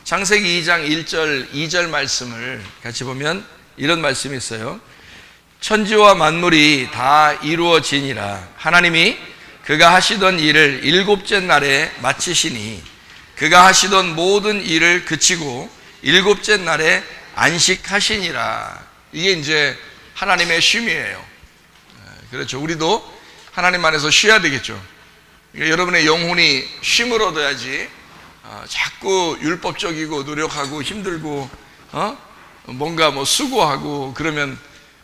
창세기 2장 1절 2절 말씀을 같이 보면 이런 말씀이 있어요. 천지와 만물이 다 이루어지니라. 하나님이 그가 하시던 일을 일곱째 날에 마치시니 그가 하시던 모든 일을 그치고 일곱째 날에 안식하시니라. 이게 이제 하나님의 쉼이에요. 그렇죠. 우리도 하나님 안에서 쉬어야 되겠죠. 그러니까 여러분의 영혼이 쉼을 얻어야지 자꾸 율법적이고 노력하고 힘들고 뭔가 뭐 수고하고 그러면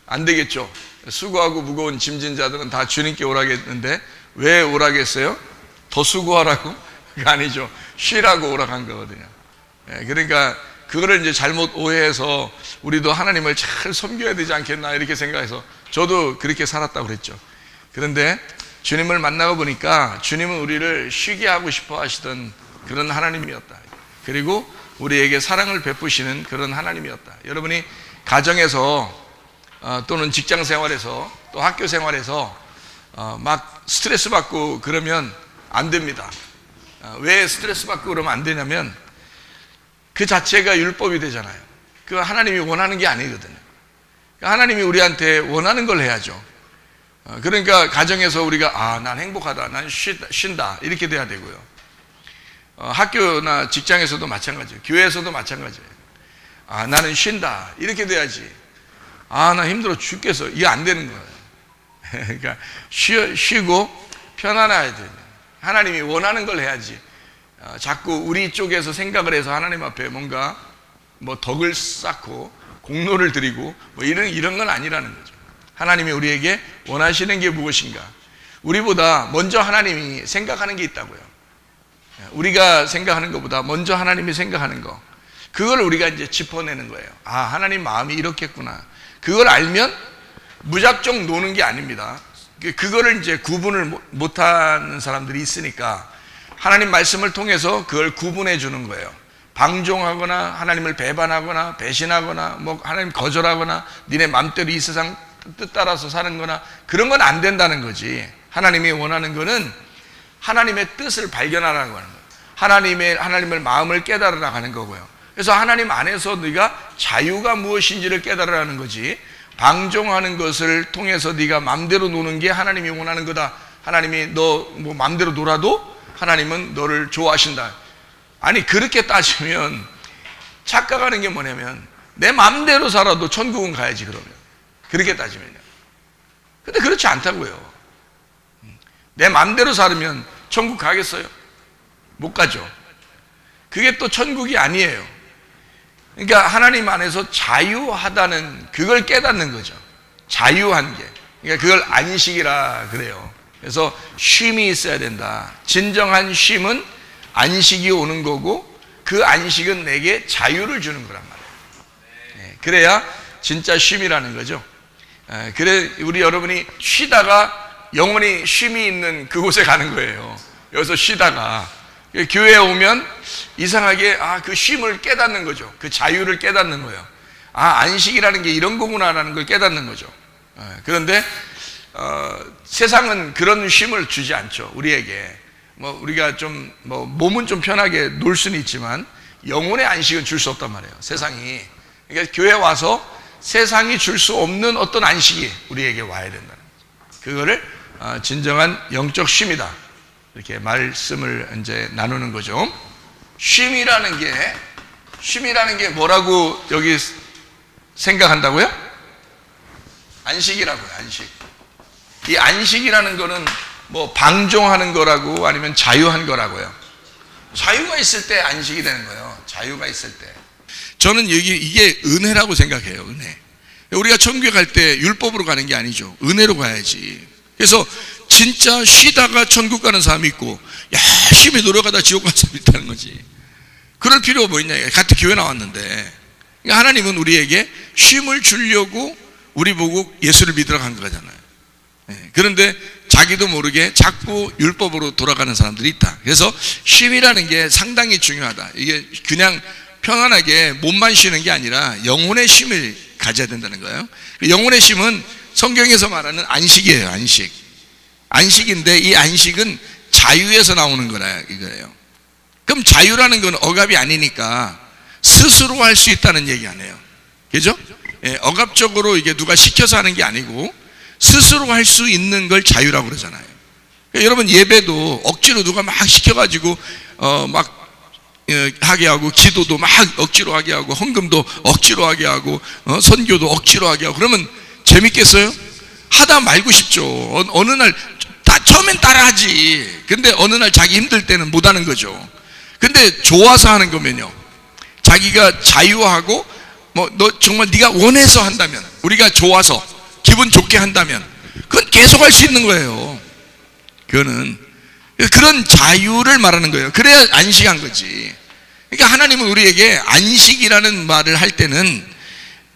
안 되겠죠. 수고하고 무거운 짐진 자들은 다 주님께 오라겠는데 왜 오라겠어요? 더 수고하라고? 그게 아니죠. 쉬라고 오라간 거거든요. 그러니까 그거를 이제 잘못 오해해서 우리도 하나님을 잘 섬겨야 되지 않겠나 이렇게 생각해서 저도 그렇게 살았다고 그랬죠. 그런데 주님을 만나고 보니까 주님은 우리를 쉬게 하고 싶어 하시던 그런 하나님이었다. 그리고 우리에게 사랑을 베푸시는 그런 하나님이었다. 여러분이 가정에서 또는 직장 생활에서 또 학교 생활에서 막 스트레스 받고 그러면 안 됩니다. 왜 스트레스 받고 그러면 안 되냐면 그 자체가 율법이 되잖아요. 그 하나님이 원하는 게 아니거든요. 하나님이 우리한테 원하는 걸 해야죠. 그러니까 가정에서 우리가 난 행복하다, 난 쉰다 이렇게 돼야 되고요. 학교나 직장에서도 마찬가지예요. 교회에서도 마찬가지예요. 나는 쉰다 이렇게 돼야지. 나 힘들어 죽겠어 이게 안 되는 거예요. 그러니까 쉬고 편안해야 돼요. 하나님이 원하는 걸 해야지. 자꾸 우리 쪽에서 생각을 해서 하나님 앞에 뭔가 뭐 덕을 쌓고 공로를 드리고 뭐 이런 건 아니라는 거죠. 하나님이 우리에게 원하시는 게 무엇인가? 우리보다 먼저 하나님이 생각하는 게 있다고요. 우리가 생각하는 것보다 먼저 하나님이 생각하는 거, 그걸 우리가 이제 짚어내는 거예요. 하나님 마음이 이렇겠구나. 그걸 알면 무작정 노는 게 아닙니다. 그거를 이제 구분을 못하는 사람들이 있으니까 하나님 말씀을 통해서 그걸 구분해 주는 거예요. 방종하거나 하나님을 배반하거나 배신하거나 뭐 하나님 거절하거나 니네 맘대로 이 세상 뜻 따라서 사는 거나 그런 건 안 된다는 거지. 하나님이 원하는 거는 하나님의 뜻을 발견하라고 하는 거예요. 하나님을 마음을 깨달으라고 하는 거고요. 그래서 하나님 안에서 네가 자유가 무엇인지를 깨달으라는 거지, 방종하는 것을 통해서 네가 맘대로 노는 게 하나님이 원하는 거다. 하나님이 너 뭐 맘대로 놀아도 하나님은 너를 좋아하신다. 아니 그렇게 따지면 착각하는 게 뭐냐면 내 맘대로 살아도 천국은 가야지. 그러면 그렇게 따지면요. 근데 그렇지 않다고요. 내 맘대로 살면 천국 가겠어요? 못 가죠. 그게 또 천국이 아니에요. 그러니까 하나님 안에서 자유하다는 그걸 깨닫는 거죠. 자유한 게. 그러니까 그걸 안식이라 그래요. 그래서 쉼이 있어야 된다. 진정한 쉼은 안식이 오는 거고 그 안식은 내게 자유를 주는 거란 말이에요. 그래야 진짜 쉼이라는 거죠. 그래 우리 여러분이 쉬다가 영원히 쉼이 있는 그곳에 가는 거예요. 여기서 쉬다가 교회에 오면 이상하게 그 쉼을 깨닫는 거죠. 그 자유를 깨닫는 거예요. 안식이라는 게 이런 거구나라는 걸 깨닫는 거죠. 그런데 세상은 그런 쉼을 주지 않죠. 우리에게 뭐 우리가 좀 뭐 몸은 좀 편하게 놀 수는 있지만 영혼의 안식은 줄 수 없단 말이에요. 세상이. 그러니까 교회 와서 세상이 줄 수 없는 어떤 안식이 우리에게 와야 된다는 거죠. 그거를 진정한 영적 쉼이다. 이렇게 말씀을 이제 나누는 거죠. 쉼이라는 게 뭐라고 여기 생각한다고요? 안식이라고요. 안식. 이 안식이라는 거는 뭐 방종하는 거라고 아니면 자유한 거라고요. 자유가 있을 때 안식이 되는 거예요. 자유가 있을 때. 저는 이게 은혜라고 생각해요. 은혜. 우리가 천국에 갈 때 율법으로 가는 게 아니죠. 은혜로 가야지. 그래서 진짜 쉬다가 천국 가는 사람이 있고 열심히 노력하다 지옥 가는 사람이 있다는 거지. 그럴 필요가 뭐 있냐. 같은 교회 나왔는데. 그러니까 하나님은 우리에게 쉼을 주려고 우리 보고 예수를 믿으러 간 거잖아요. 그런데 자기도 모르게 자꾸 율법으로 돌아가는 사람들이 있다. 그래서 쉼이라는 게 상당히 중요하다. 이게 그냥 편안하게 몸만 쉬는 게 아니라 영혼의 쉼을 가져야 된다는 거예요. 영혼의 쉼은 성경에서 말하는 안식이에요. 안식인데 이 안식은 자유에서 나오는 거라 이거예요. 그럼 자유라는 건 억압이 아니니까 스스로 할 수 있다는 얘기 아니에요. 그죠? 예, 억압적으로 이게 누가 시켜서 하는 게 아니고 스스로 할 수 있는 걸 자유라고 그러잖아요. 그러니까 여러분 예배도 억지로 누가 막 시켜가지고 막 하게 하고, 기도도 막 억지로 하게 하고, 헌금도 억지로 하게 하고, 선교도 억지로 하게 하고, 그러면 재밌겠어요? 하다 말고 싶죠. 어느 날 처음엔 따라하지. 근데 어느 날 자기 힘들 때는 못 하는 거죠. 근데 좋아서 하는 거면요, 자기가 자유하고 너 정말 네가 원해서 한다면, 우리가 좋아서 기분 좋게 한다면 그건 계속 할 수 있는 거예요. 그거는 그런 자유를 말하는 거예요. 그래야 안식한 거지. 그러니까 하나님은 우리에게 안식이라는 말을 할 때는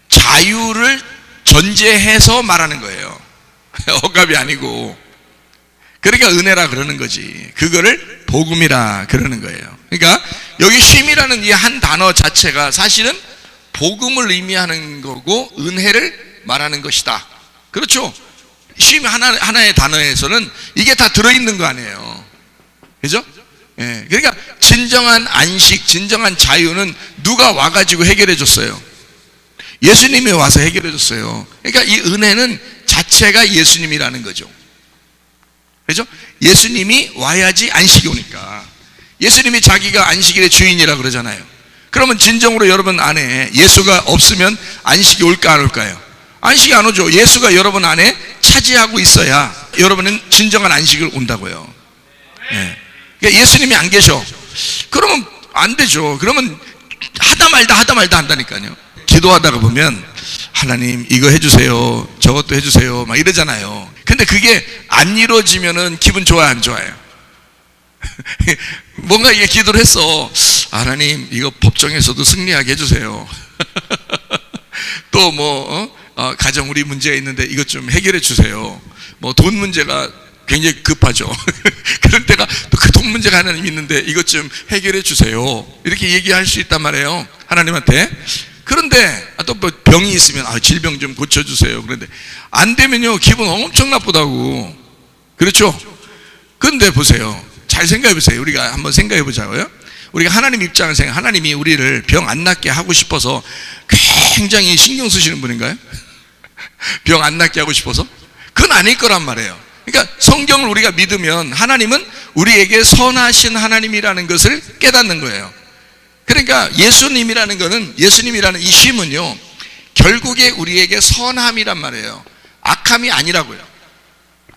자유를 전제해서 말하는 거예요. 억압이 아니고. 그러니까 은혜라 그러는 거지. 그거를 복음이라 그러는 거예요. 그러니까 여기 쉼이라는 이 한 단어 자체가 사실은 복음을 의미하는 거고 은혜를 말하는 것이다. 그렇죠? 쉼 하나의 단어에서는 이게 다 들어있는 거 아니에요. 그죠? 예. 그러니까 진정한 안식, 진정한 자유는 누가 와가지고 해결해 줬어요? 예수님이 와서 해결해 줬어요. 그러니까 이 은혜는 자체가 예수님이라는 거죠. 그죠? 예수님이 와야지 안식이 오니까. 예수님이 자기가 안식일의 주인이라 그러잖아요. 그러면 진정으로 여러분 안에 예수가 없으면 안식이 올까 안 올까요? 안식이 안 오죠. 예수가 여러분 안에 차지하고 있어야 여러분은 진정한 안식을 온다고요. 예. 그러니까 예수님이 안 계셔, 그러면 안 되죠. 그러면 하다 말다 한다니까요. 기도하다가 보면 하나님 이거 해주세요, 저것도 해주세요 막 이러잖아요. 근데 그게 안 이루어지면은 기분 좋아요, 안 좋아요? 뭔가 이게 기도를 했어. 하나님 이거 법정에서도 승리하게 해주세요. 또 가정 우리 문제가 있는데 이것 좀 해결해 주세요. 돈 문제가 굉장히 급하죠. 그런 때가 또 그 돈 문제가 하나님 있는데 이것 좀 해결해 주세요. 이렇게 얘기할 수 있단 말이에요, 하나님한테. 그런데 또 병이 있으면 질병 좀 고쳐주세요. 그런데 안 되면요 기분 엄청 나쁘다고. 그렇죠? 그런데 보세요, 잘 생각해 보세요. 우리가 한번 생각해 보자고요. 우리가 하나님 입장을 생각해. 하나님이 우리를 병 안 낫게 하고 싶어서 굉장히 신경 쓰시는 분인가요? 병 안 낫게 하고 싶어서? 그건 아닐 거란 말이에요. 그러니까 성경을 우리가 믿으면 하나님은 우리에게 선하신 하나님이라는 것을 깨닫는 거예요. 그러니까 예수님이라는 거는, 예수님이라는 이 쉼은요 결국에 우리에게 선함이란 말이에요. 악함이 아니라고요.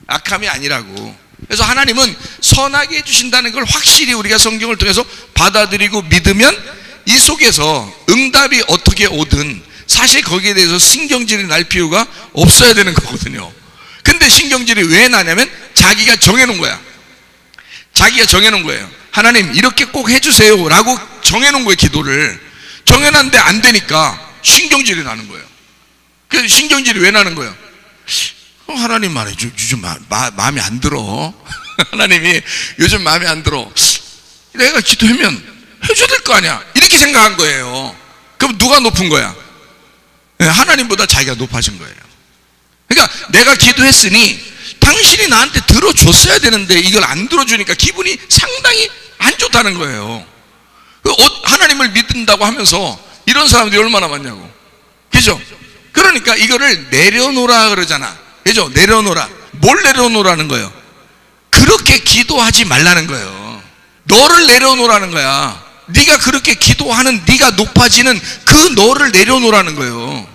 악함이 아니라고. 그래서 하나님은 선하게 해주신다는 걸 확실히 우리가 성경을 통해서 받아들이고 믿으면 이 속에서 응답이 어떻게 오든 사실 거기에 대해서 신경질이 날 필요가 없어야 되는 거거든요. 근데 신경질이 왜 나냐면 자기가 정해놓은 거야. 자기가 정해놓은 거예요. 하나님 이렇게 꼭 해주세요 라고 정해놓은 거예요. 기도를 정해놨는데 안 되니까 신경질이 나는 거예요. 그 신경질이 왜 나는 거예요? 하나님 말해 요즘 마음에 안 들어. 하나님이 요즘 마음에 안 들어. 내가 기도하면 해줘야 될 거 아니야, 이렇게 생각한 거예요. 그럼 누가 높은 거야? 하나님보다 자기가 높아진 거예요. 그러니까 내가 기도했으니 당신이 나한테 들어줬어야 되는데 이걸 안 들어주니까 기분이 상당히 안 좋다는 거예요. 하나님을 믿는다고 하면서 이런 사람들이 얼마나 많냐고. 그죠? 그러니까 이거를 내려놓으라 그러잖아. 그죠? 내려놓으라. 뭘 내려놓으라는 거예요? 그렇게 기도하지 말라는 거예요. 너를 내려놓으라는 거야. 네가 그렇게 기도하는 네가 높아지는 그 너를 내려놓으라는 거예요.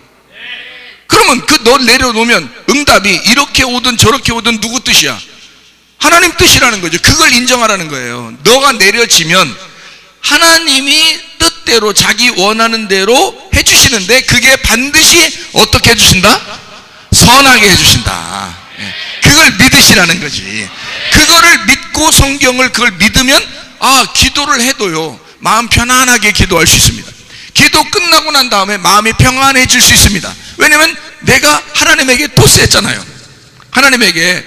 그러면 그 너를 내려놓으면 응답이 이렇게 오든 저렇게 오든 누구 뜻이야? 하나님 뜻이라는 거죠. 그걸 인정하라는 거예요. 너가 내려지면 하나님이 뜻대로 자기 원하는 대로 해주시는데 그게 반드시 어떻게 해주신다? 선하게 해주신다. 그걸 믿으시라는 거지. 그거를 믿고 성경을 그걸 믿으면 기도를 해도요 마음 편안하게 기도할 수 있습니다. 기도 끝나고 난 다음에 마음이 평안해질 수 있습니다. 왜냐면 내가 하나님에게 토스했잖아요. 하나님에게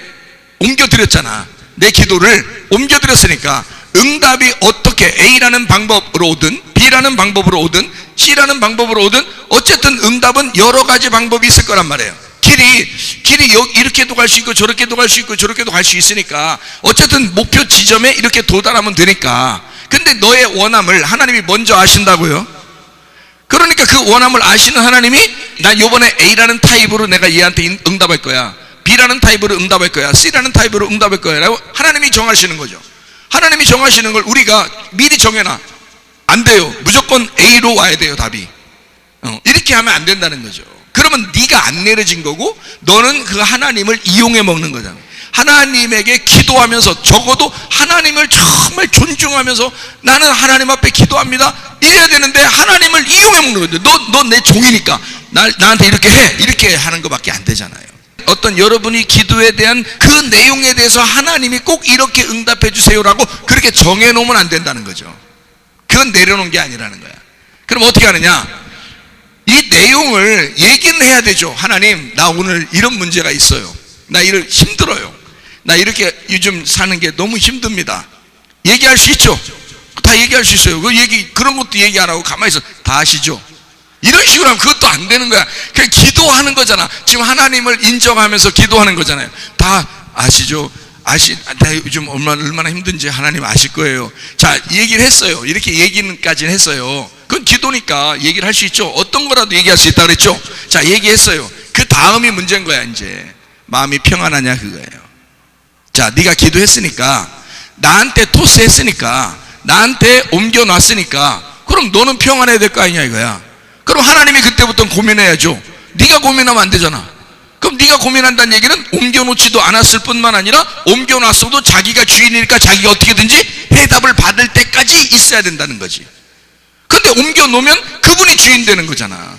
옮겨드렸잖아. 내 기도를 옮겨드렸으니까 응답이 어떻게 A라는 방법으로 오든 B라는 방법으로 오든 C라는 방법으로 오든 어쨌든 응답은 여러 가지 방법이 있을 거란 말이에요. 길이 이렇게도 갈 수 있고 저렇게도 갈 수 있고 저렇게도 갈 수 있으니까 어쨌든 목표 지점에 이렇게 도달하면 되니까. 근데 너의 원함을 하나님이 먼저 아신다고요? 그러니까 그 원함을 아시는 하나님이 나 요번에 A라는 타입으로 내가 얘한테 응답할 거야, B라는 타입으로 응답할 거야, C라는 타입으로 응답할 거야 라고 하나님이 정하시는 거죠. 하나님이 정하시는 걸 우리가 미리 정해놔. 안 돼요. 무조건 A로 와야 돼요, 답이. 이렇게 하면 안 된다는 거죠. 그러면 네가 안 내려진 거고 너는 그 하나님을 이용해 먹는 거잖아. 하나님에게 기도하면서, 적어도 하나님을 정말 존중하면서 나는 하나님 앞에 기도합니다 이래야 되는데 하나님을 이용해 먹는 거죠. 너 내 종이니까 나한테 이렇게 해, 이렇게 하는 것밖에 안 되잖아요. 어떤 여러분이 기도에 대한 그 내용에 대해서 하나님이 꼭 이렇게 응답해 주세요라고 그렇게 정해놓으면 안 된다는 거죠. 그건 내려놓은 게 아니라는 거야. 그럼 어떻게 하느냐? 이 내용을 얘기는 해야 되죠. 하나님, 나 오늘 이런 문제가 있어요. 나 힘들어요. 나 이렇게 요즘 사는 게 너무 힘듭니다. 얘기할 수 있죠. 다 얘기할 수 있어요. 그런 것도 얘기 안 하고 가만히 있어. 다 아시죠? 이런 식으로 하면 그것도 안 되는 거야. 그냥 기도하는 거잖아. 지금 하나님을 인정하면서 기도하는 거잖아요. 다 아시죠? 나 요즘 얼마나 힘든지 하나님 아실 거예요. 자, 얘기를 했어요. 이렇게 얘기는까지는 했어요. 그건 기도니까 얘기를 할 수 있죠. 어떤 거라도 얘기할 수 있다 그랬죠. 자, 얘기했어요. 그 다음이 문제인 거야. 이제 마음이 평안하냐 그거예요. 자, 네가 기도했으니까, 나한테 토스했으니까, 나한테 옮겨놨으니까, 그럼 너는 평안해야 될 거 아니냐 이거야. 그럼 하나님이 그때부터 고민해야죠. 네가 고민하면 안 되잖아. 그럼 네가 고민한다는 얘기는 옮겨놓지도 않았을 뿐만 아니라 옮겨놨어도 자기가 주인이니까 자기가 어떻게든지 해답을 받을 때까지 있어야 된다는 거지. 근데 옮겨놓으면 그분이 주인 되는 거잖아.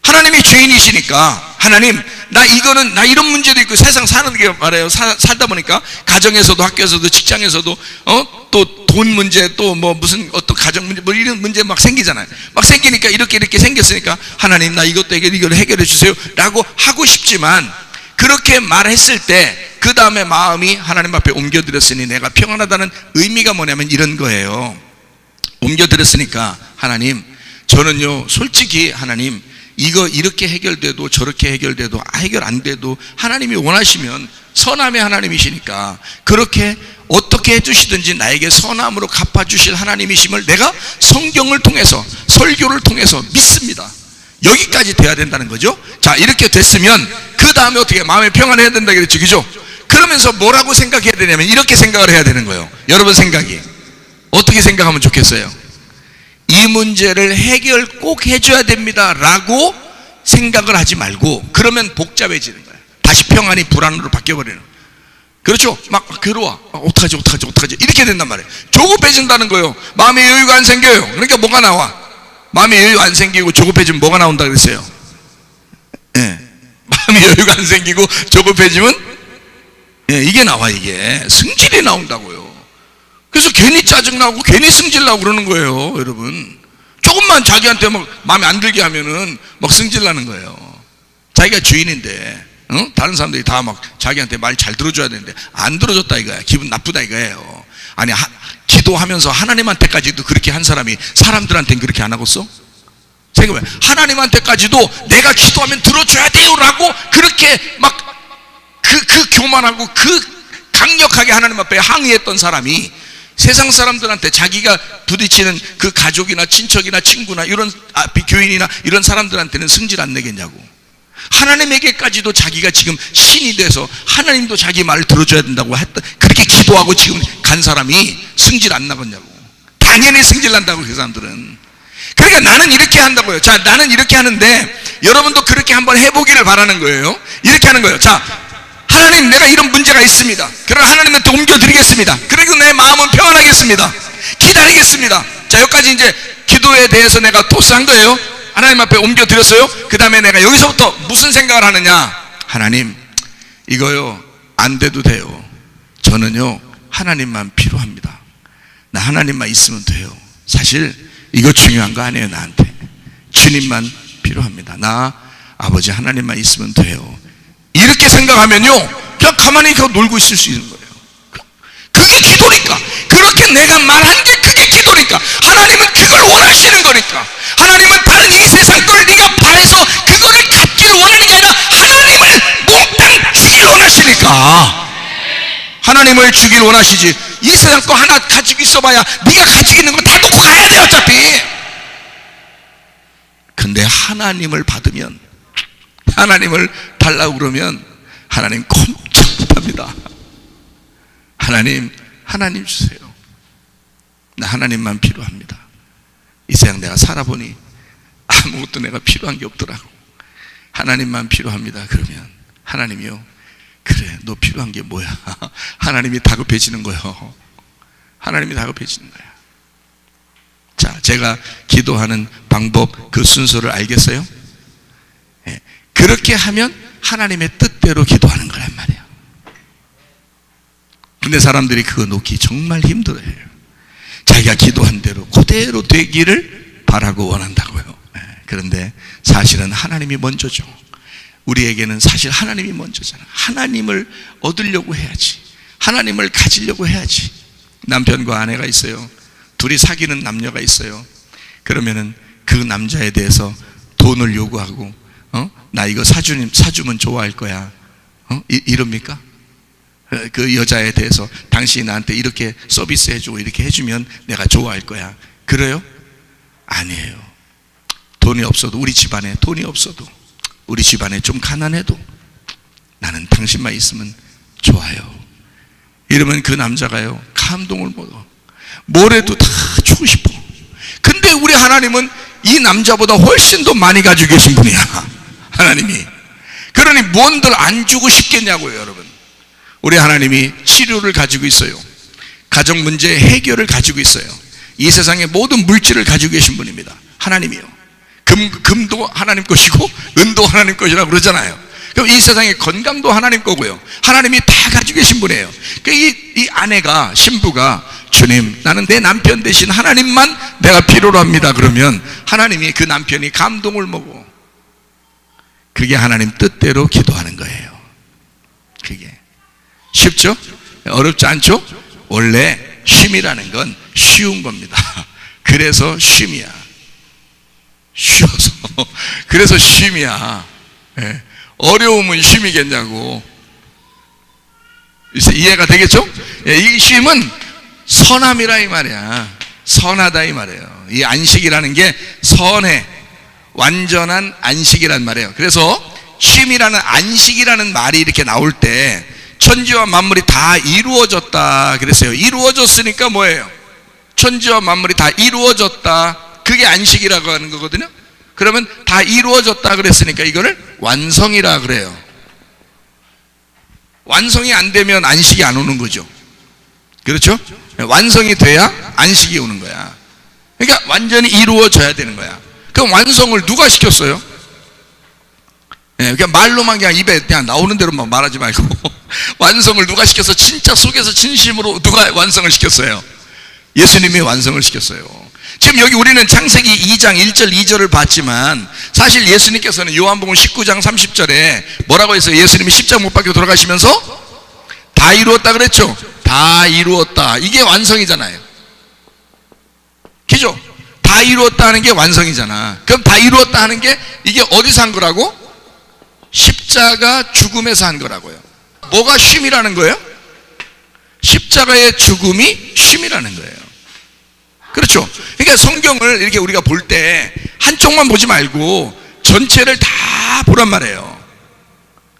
하나님이 주인이시니까, 하나님, 나 이런 문제도 있고, 세상 사는 게 말이에요. 살다 보니까 가정에서도 학교에서도 직장에서도 또 돈 문제, 또 뭐 무슨 어떤 가정 문제, 뭐 이런 문제 막 생기잖아요. 막 생기니까 이렇게 생겼으니까 하나님, 나 이것도 이걸 해결해 주세요 라고 하고 싶지만, 그렇게 말했을 때 그 다음에 마음이 하나님 앞에 옮겨드렸으니 내가 평안하다는 의미가 뭐냐면 이런 거예요. 옮겨드렸으니까 하나님, 저는요 솔직히 하나님, 이거 이렇게 해결돼도 저렇게 해결돼도 해결 안 돼도 하나님이 원하시면 선함의 하나님이시니까 그렇게 어떻게 해주시든지 나에게 선함으로 갚아주실 하나님이심을 내가 성경을 통해서, 설교를 통해서 믿습니다. 여기까지 돼야 된다는 거죠. 자, 이렇게 됐으면 그 다음에 어떻게 마음에 평안해야 된다 그랬죠, 그죠? 그러면서 뭐라고 생각해야 되냐면 이렇게 생각을 해야 되는 거예요. 여러분 생각이 어떻게 생각하면 좋겠어요? 이 문제를 해결 꼭 해줘야 됩니다 라고 생각을 하지 말고, 그러면 복잡해지는 거예요. 다시 평안이 불안으로 바뀌어버리는 거예요. 그렇죠? 막 괴로워. 어떡하지 이렇게 된단 말이에요. 조급해진다는 거예요. 마음의 여유가 안 생겨요. 그러니까 뭐가 나와? 마음의 여유 안 생기고 조급해지면 뭐가 나온다 그랬어요? 예. 마음의 여유가 안 생기고 조급해지면 이게 나와. 이게 승질이 나온다고요. 그래서 괜히 짜증나고 괜히 승질나고 그러는 거예요. 여러분, 조금만 자기한테 막 마음에 안 들게 하면은 막 승질나는 거예요. 자기가 주인인데 다른 사람들이 다 막 자기한테 말 잘 들어줘야 되는데 안 들어줬다 이거야. 기분 나쁘다 이거예요. 아니, 기도하면서 하나님한테까지도 그렇게 한 사람이 사람들한테는 그렇게 안 하겠어? 생각해. 하나님한테까지도 내가 기도하면 들어줘야 돼요 라고 그렇게 막 그 교만하고 그 강력하게 하나님 앞에 항의했던 사람이 세상 사람들한테, 자기가 부딪히는 그 가족이나 친척이나 친구나 이런 교인이나 이런 사람들한테는 승질 안 내겠냐고. 하나님에게까지도 자기가 지금 신이 돼서 하나님도 자기 말을 들어줘야 된다고 했다, 그렇게 기도하고 지금 간 사람이 승질 안 나겠냐고. 당연히 승질 난다고, 그 사람들은. 그러니까 나는 이렇게 한다고요. 자, 나는 이렇게 하는데 여러분도 그렇게 한번 해보기를 바라는 거예요. 이렇게 하는 거예요. 자, 하나님, 내가 이런 문제가 있습니다. 그러나 하나님한테 옮겨드리겠습니다. 그리고 내 마음은 평안하겠습니다. 기다리겠습니다. 자, 여기까지 이제 기도에 대해서 내가 토스한 거예요. 하나님 앞에 옮겨드렸어요. 그 다음에 내가 여기서부터 무슨 생각을 하느냐? 하나님, 이거요 안 돼도 돼요. 저는요 하나님만 필요합니다. 나 하나님만 있으면 돼요. 사실 이거 중요한 거 아니에요. 나한테 주님만 필요합니다. 나 아버지 하나님만 있으면 돼요. 이렇게 생각하면요 그냥 가만히 놀고 있을 수 있는 거예요. 그게 기도니까. 그렇게 내가 말한 게 그게 기도니까. 하나님은 그걸 원하시는 거니까. 하나님은 다른 이 세상 걸 네가 바래서 그거를 갖기를 원하는 게 아니라 하나님을 몽땅 주기를 원하시니까. 하나님을 주기를 원하시지. 이 세상 거 하나 가지고 있어봐야 네가 가지고 있는 거 다 놓고 가야 돼 어차피. 그런데 하나님을 받으면, 하나님을 달라고 그러면 하나님 꼼짝 못합니다. 하나님 주세요. 나 하나님만 필요합니다. 이 세상 내가 살아보니 아무것도 내가 필요한 게 없더라고. 하나님만 필요합니다. 그러면 하나님이요, 그래, 너 필요한 게 뭐야? 하나님이 다급해지는 거예요. 하나님이 다급해지는 거야. 자, 제가 기도하는 방법, 그 순서를 알겠어요? 네. 그렇게 하면 하나님의 뜻대로 기도하는 거란 말이에요. 근데 사람들이 그거 놓기 정말 힘들어해요. 자기가 기도한 대로 그대로 되기를 바라고 원한다고요. 네. 그런데 사실은 하나님이 먼저죠. 우리에게는 사실 하나님이 먼저잖아. 하나님을 얻으려고 해야지. 하나님을 가지려고 해야지. 남편과 아내가 있어요. 둘이 사귀는 남녀가 있어요. 그러면은 그 남자에 대해서 돈을 요구하고, 나 이거 사주면 좋아할 거야. 이럽니까? 그 여자에 대해서 당신이 나한테 이렇게 서비스 해주고 이렇게 해주면 내가 좋아할 거야. 그래요? 아니에요. 돈이 없어도, 우리 집안에 돈이 없어도, 우리 집안에 좀 가난해도 나는 당신만 있으면 좋아요. 이러면 그 남자가요, 감동을 못 얻어. 뭐래도 다 주고 싶어. 근데 우리 하나님은 이 남자보다 훨씬 더 많이 가지고 계신 분이야. 하나님이. 그러니 뭔들 안 주고 싶겠냐고요, 여러분. 우리 하나님이 치료를 가지고 있어요. 가정 문제 해결을 가지고 있어요. 이 세상의 모든 물질을 가지고 계신 분입니다. 하나님이요. 금도 하나님 것이고 은도 하나님 것이라고 그러잖아요. 그럼 이 세상의 건강도 하나님 거고요. 하나님이 다 가지고 계신 분이에요. 이 아내가, 신부가, 주님, 나는 내 남편 대신 하나님만 내가 필요로 합니다. 그러면 하나님이 그 남편이 감동을 먹어. 그게 하나님 뜻대로 기도하는 거예요. 그게 쉽죠? 어렵지 않죠? 원래 쉼이라는 건 쉬운 겁니다. 그래서 쉼이야. 쉬워서. 그래서 쉼이야. 예. 어려움은 쉼이겠냐고. 이해가 되겠죠? 예, 이 쉼은 선함이라 이 말이야. 선하다 이 말이에요. 이 안식이라는 게 선해, 완전한 안식이란 말이에요. 그래서 쉼이라는, 안식이라는 말이 이렇게 나올 때 천지와 만물이 다 이루어졌다 그랬어요. 이루어졌으니까 뭐예요? 천지와 만물이 다 이루어졌다, 그게 안식이라고 하는 거거든요. 그러면 다 이루어졌다 그랬으니까 이거를 완성이라 그래요. 완성이 안 되면 안식이 안 오는 거죠. 그렇죠? 완성이 돼야 안식이 오는 거야. 그러니까 완전히 이루어져야 되는 거야. 그럼 완성을 누가 시켰어요? 그냥 말로만 그냥 입에 그냥 나오는 대로만 말하지 말고 완성을 누가 시켜서, 진짜 속에서 진심으로 누가 완성을 시켰어요? 예수님이 완성을 시켰어요. 지금 여기 우리는 창세기 2장 1절 2절을 봤지만 사실 예수님께서는 요한복음 19장 30절에 뭐라고 했어요? 예수님이 십자가 못 박혀 돌아가시면서 다 이루었다 그랬죠? 다 이루었다. 이게 완성이잖아요. 그죠? 다 이루었다 하는 게 완성이잖아. 그럼 다 이루었다 하는 게 이게 어디서 한 거라고? 십자가 죽음에서 한 거라고요. 뭐가 쉼이라는 거예요? 십자가의 죽음이 쉼이라는 거예요. 그렇죠? 그러니까 성경을 이렇게 우리가 볼 때 한쪽만 보지 말고 전체를 다 보란 말이에요.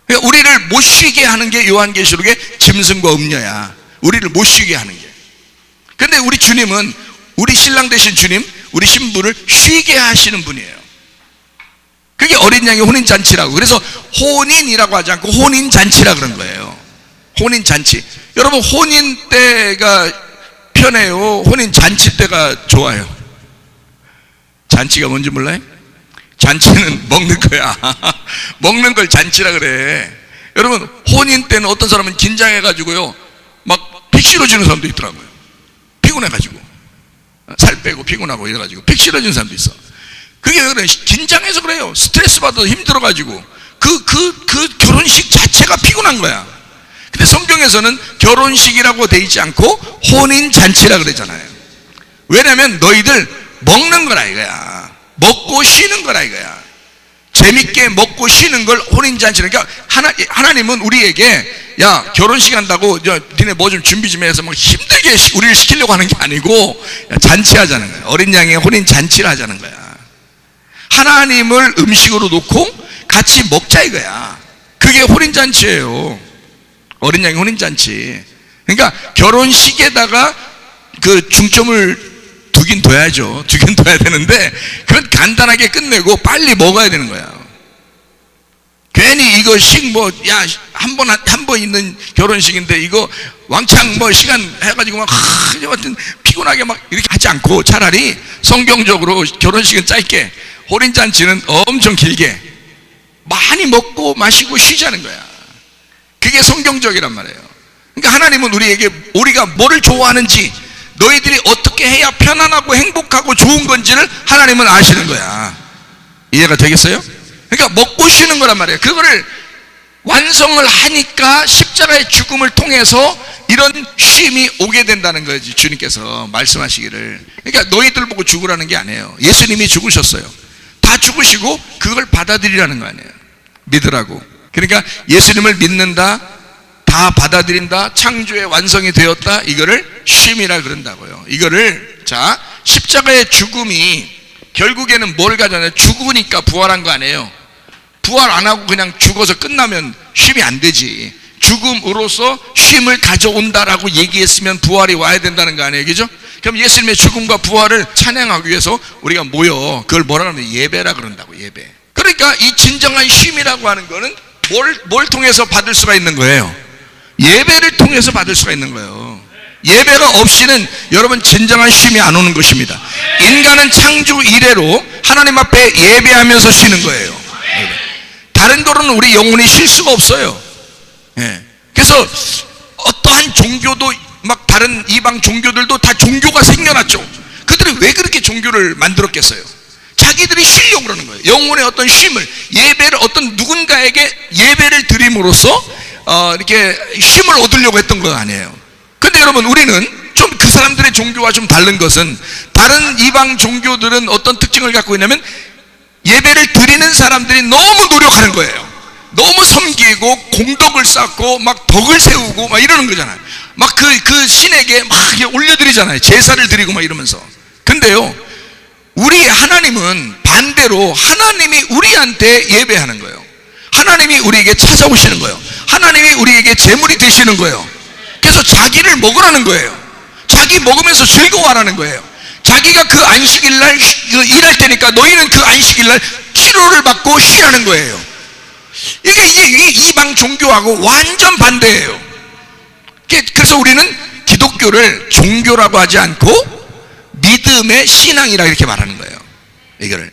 그러니까 우리를 못 쉬게 하는 게 요한계시록의 짐승과 음녀야. 우리를 못 쉬게 하는 게. 근데 우리 주님은, 우리 신랑 되신 주님, 우리 신부를 쉬게 하시는 분이에요. 그게 어린 양의 혼인잔치라고. 그래서 혼인이라고 하지 않고 혼인잔치라 그런 거예요. 혼인잔치. 여러분, 혼인 때가 편해요? 혼인잔치 때가 좋아요? 잔치가 뭔지 몰라요? 잔치는 먹는 거야. 먹는 걸 잔치라 그래. 여러분, 혼인 때는 어떤 사람은 긴장해가지고요 막 픽 실어주는 사람도 있더라고요. 피곤해가지고 살 빼고 피곤하고 이래가지고 픽 실어주는 사람도 있어. 그게 왜 그래? 긴장해서 그래요. 스트레스 받아서 힘들어가지고 그 결혼식 자체가 피곤한 거야. 근데 성경에서는 결혼식이라고 돼 있지 않고 혼인잔치라 그러잖아요. 왜냐면 너희들 먹는 거라 이거야. 먹고 쉬는 거라 이거야. 재밌게 먹고 쉬는 걸 혼인잔치라. 그러니까 하나님은 우리에게, 야, 결혼식 한다고 니네 뭐 좀 준비 좀 해서 막 힘들게 우리를 시키려고 하는 게 아니고 잔치하자는 거야. 어린 양의 혼인잔치를 하자는 거야. 하나님을 음식으로 놓고 같이 먹자 이거야. 그게 혼인잔치예요. 어린 양의 혼인잔치. 그러니까 결혼식에다가 그 중점을 두긴 둬야죠. 두긴 둬야 되는데 그건 간단하게 끝내고 빨리 먹어야 되는 거야. 괜히 이거 한 번 있는 결혼식인데 이거 왕창 시간 해가지고 막 하여튼 피곤하게 막 이렇게 하지 않고 차라리 성경적으로 결혼식은 짧게, 혼인잔치는 엄청 길게 많이 먹고 마시고 쉬자는 거야. 그게 성경적이란 말이에요. 그러니까 하나님은 우리가 뭐를 좋아하는지, 너희들이 어떻게 해야 편안하고 행복하고 좋은 건지를 하나님은 아시는 거야. 이해가 되겠어요? 그러니까 먹고 쉬는 거란 말이에요. 그거를 완성을 하니까 십자가의 죽음을 통해서 이런 쉼이 오게 된다는 거지. 주님께서 말씀하시기를. 그러니까 너희들 보고 죽으라는 게 아니에요. 예수님이 죽으셨어요. 다 죽으시고 그걸 받아들이라는 거 아니에요. 믿으라고. 그러니까 예수님을 믿는다, 다 받아들인다, 창조의 완성이 되었다, 이거를 쉼이라 그런다고요. 이거를, 자, 십자가의 죽음이 결국에는 뭘 가져냐면 죽으니까 부활한 거 아니에요. 부활 안 하고 그냥 죽어서 끝나면 쉼이 안 되지. 죽음으로써 쉼을 가져온다라고 얘기했으면 부활이 와야 된다는 거 아니에요. 그죠? 그럼 예수님의 죽음과 부활을 찬양하기 위해서 우리가 모여, 그걸 뭐라 그러면 예배라 그런다고. 예배. 그러니까 이 진정한 쉼이라고 하는 거는 뭘 통해서 받을 수가 있는 거예요? 예배를 통해서 받을 수가 있는 거예요. 예배가 없이는 여러분 진정한 쉼이 안 오는 것입니다. 인간은 창조 이래로 하나님 앞에 예배하면서 쉬는 거예요. 다른 거로는 우리 영혼이 쉴 수가 없어요. 그래서 어떠한 종교도, 막 다른 이방 종교들도 다 종교가 생겨났죠. 그들이 왜 그렇게 종교를 만들었겠어요? 자기들이 쉬려고 그러는 거예요. 영혼의 어떤 쉼을, 예배를, 어떤 누군가에게 예배를 드림으로써 이렇게 쉼을 얻으려고 했던 거 아니에요. 근데 여러분, 우리는 좀 그 사람들의 종교와 좀 다른 것은, 다른 이방 종교들은 어떤 특징을 갖고 있냐면 예배를 드리는 사람들이 너무 노력하는 거예요. 너무 섬기고 공덕을 쌓고 막 덕을 세우고 막 이러는 거잖아요. 막 그 신에게 막 올려드리잖아요. 제사를 드리고 막 이러면서. 근데요, 우리 하나님은 반대로 하나님이 우리한테 예배하는 거예요. 하나님이 우리에게 찾아오시는 거예요. 하나님이 우리에게 제물이 되시는 거예요. 그래서 자기를 먹으라는 거예요. 자기 먹으면서 즐거워하라는 거예요. 자기가 그 안식일날 일할 때니까 너희는 그 안식일날 치료를 받고 쉬라는 거예요. 이게 이방 종교하고 완전 반대예요. 그래서 우리는 기독교를 종교라고 하지 않고 믿음의 신앙이라 이렇게 말하는 거예요. 이거를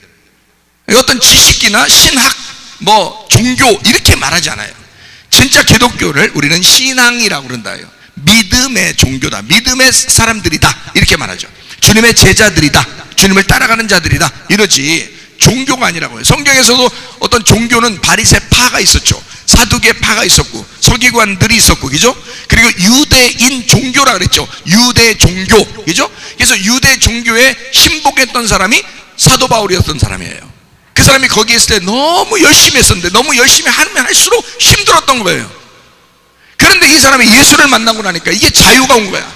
어떤 지식이나 신학, 종교 이렇게 말하지 않아요. 진짜 기독교를 우리는 신앙이라고 그런다요. 믿음의 종교다, 믿음의 사람들이다 이렇게 말하죠. 주님의 제자들이다, 주님을 따라가는 자들이다 이러지 종교가 아니라고요. 성경에서도 어떤 종교는 바리새파가 있었죠. 사두개파가 있었고 서기관들이 있었고, 그죠? 그리고 유대인 종교라 그랬죠. 유대 종교, 그죠? 그래서 유대 종교에 신복했던 사람이 사도 바울이었던 사람이에요. 그 사람이 거기에 있을 때 너무 열심히 했었는데 너무 열심히 하면 할수록 힘들었던 거예요. 그런데 이 사람이 예수를 만나고 나니까 이게 자유가 온 거야.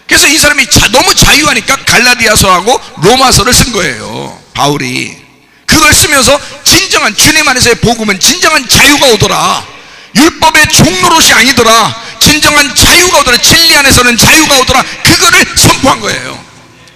그래서 이 사람이 너무 자유하니까 갈라디아서하고 로마서를 쓴 거예요. 바울이 그걸 쓰면서 진정한 주님 안에서의 복음은 진정한 자유가 오더라, 율법의 종노릇이 아니더라, 진정한 자유가 오더라, 진리 안에서는 자유가 오더라, 그거를 선포한 거예요.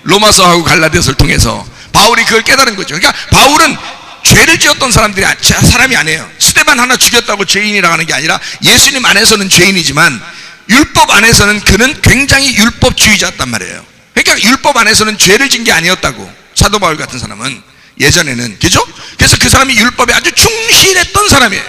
로마서하고 갈라디아서를 통해서 바울이 그걸 깨달은 거죠. 그러니까 바울은 죄를 지었던 사람이 아니에요. 스데반 하나 죽였다고 죄인이라고 하는 게 아니라 예수님 안에서는 죄인이지만 율법 안에서는 그는 굉장히 율법주의자였단 말이에요. 그러니까 율법 안에서는 죄를 진 게 아니었다고. 사도 바울 같은 사람은 예전에는, 그죠? 그래서 그 사람이 율법에 아주 충실했던 사람이에요.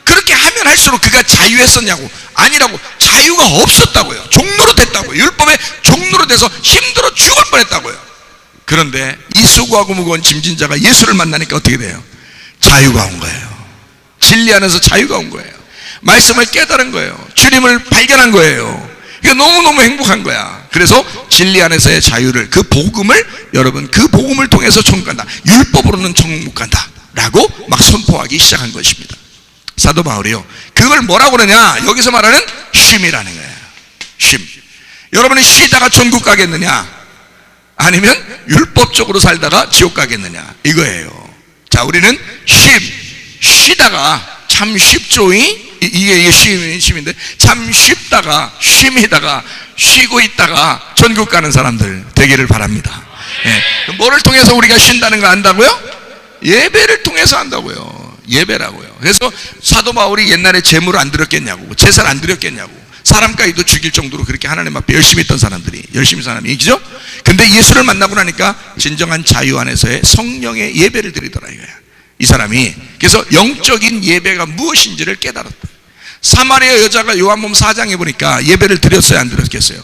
그렇게 하면 할수록 그가 자유했었냐고? 아니라고. 자유가 없었다고요. 종로로 됐다고요. 율법에 종로로 돼서 힘들어 죽을 뻔했다고요. 그런데 이 수고하고 무거운 짐진 자가 예수를 만나니까 어떻게 돼요? 자유가 온 거예요. 진리 안에서 자유가 온 거예요. 말씀을 깨달은 거예요. 주님을 발견한 거예요. 이게 너무너무 행복한 거야. 그래서 진리 안에서의 자유를, 그 복음을, 여러분 그 복음을 통해서 천국 간다, 율법으로는 천국 못 간다 라고 막 선포하기 시작한 것입니다. 사도 바울이요, 그걸 뭐라고 그러냐, 여기서 말하는 쉼이라는 거예요. 쉼. 여러분이 쉬다가 천국 가겠느냐, 아니면 율법적으로 살다가 지옥 가겠느냐, 이거예요. 자, 우리는 쉬다가 참 쉽죠이? 이게 쉼인데, 참 쉽다가 쉼이다가 쉬고 있다가 전국 가는 사람들 되기를 바랍니다. 예. 뭐를 통해서 우리가 쉰다는 거 안다고요? 예배를 통해서 안다고요. 예배라고요. 그래서 사도 바울이 옛날에 제물을 안 드렸겠냐고, 제사를 안 드렸겠냐고, 사람까지도 죽일 정도로 그렇게 하나님 앞에 열심히 했던 사람들이, 열심히 사람이죠. 근데 예수를 만나고 나니까 진정한 자유 안에서의 성령의 예배를 드리더라 이거야, 이 사람이. 그래서 영적인 예배가 무엇인지를 깨달았다. 사마리아 여자가 요한복음 4장에 보니까 예배를 드렸어요, 안 드렸겠어요?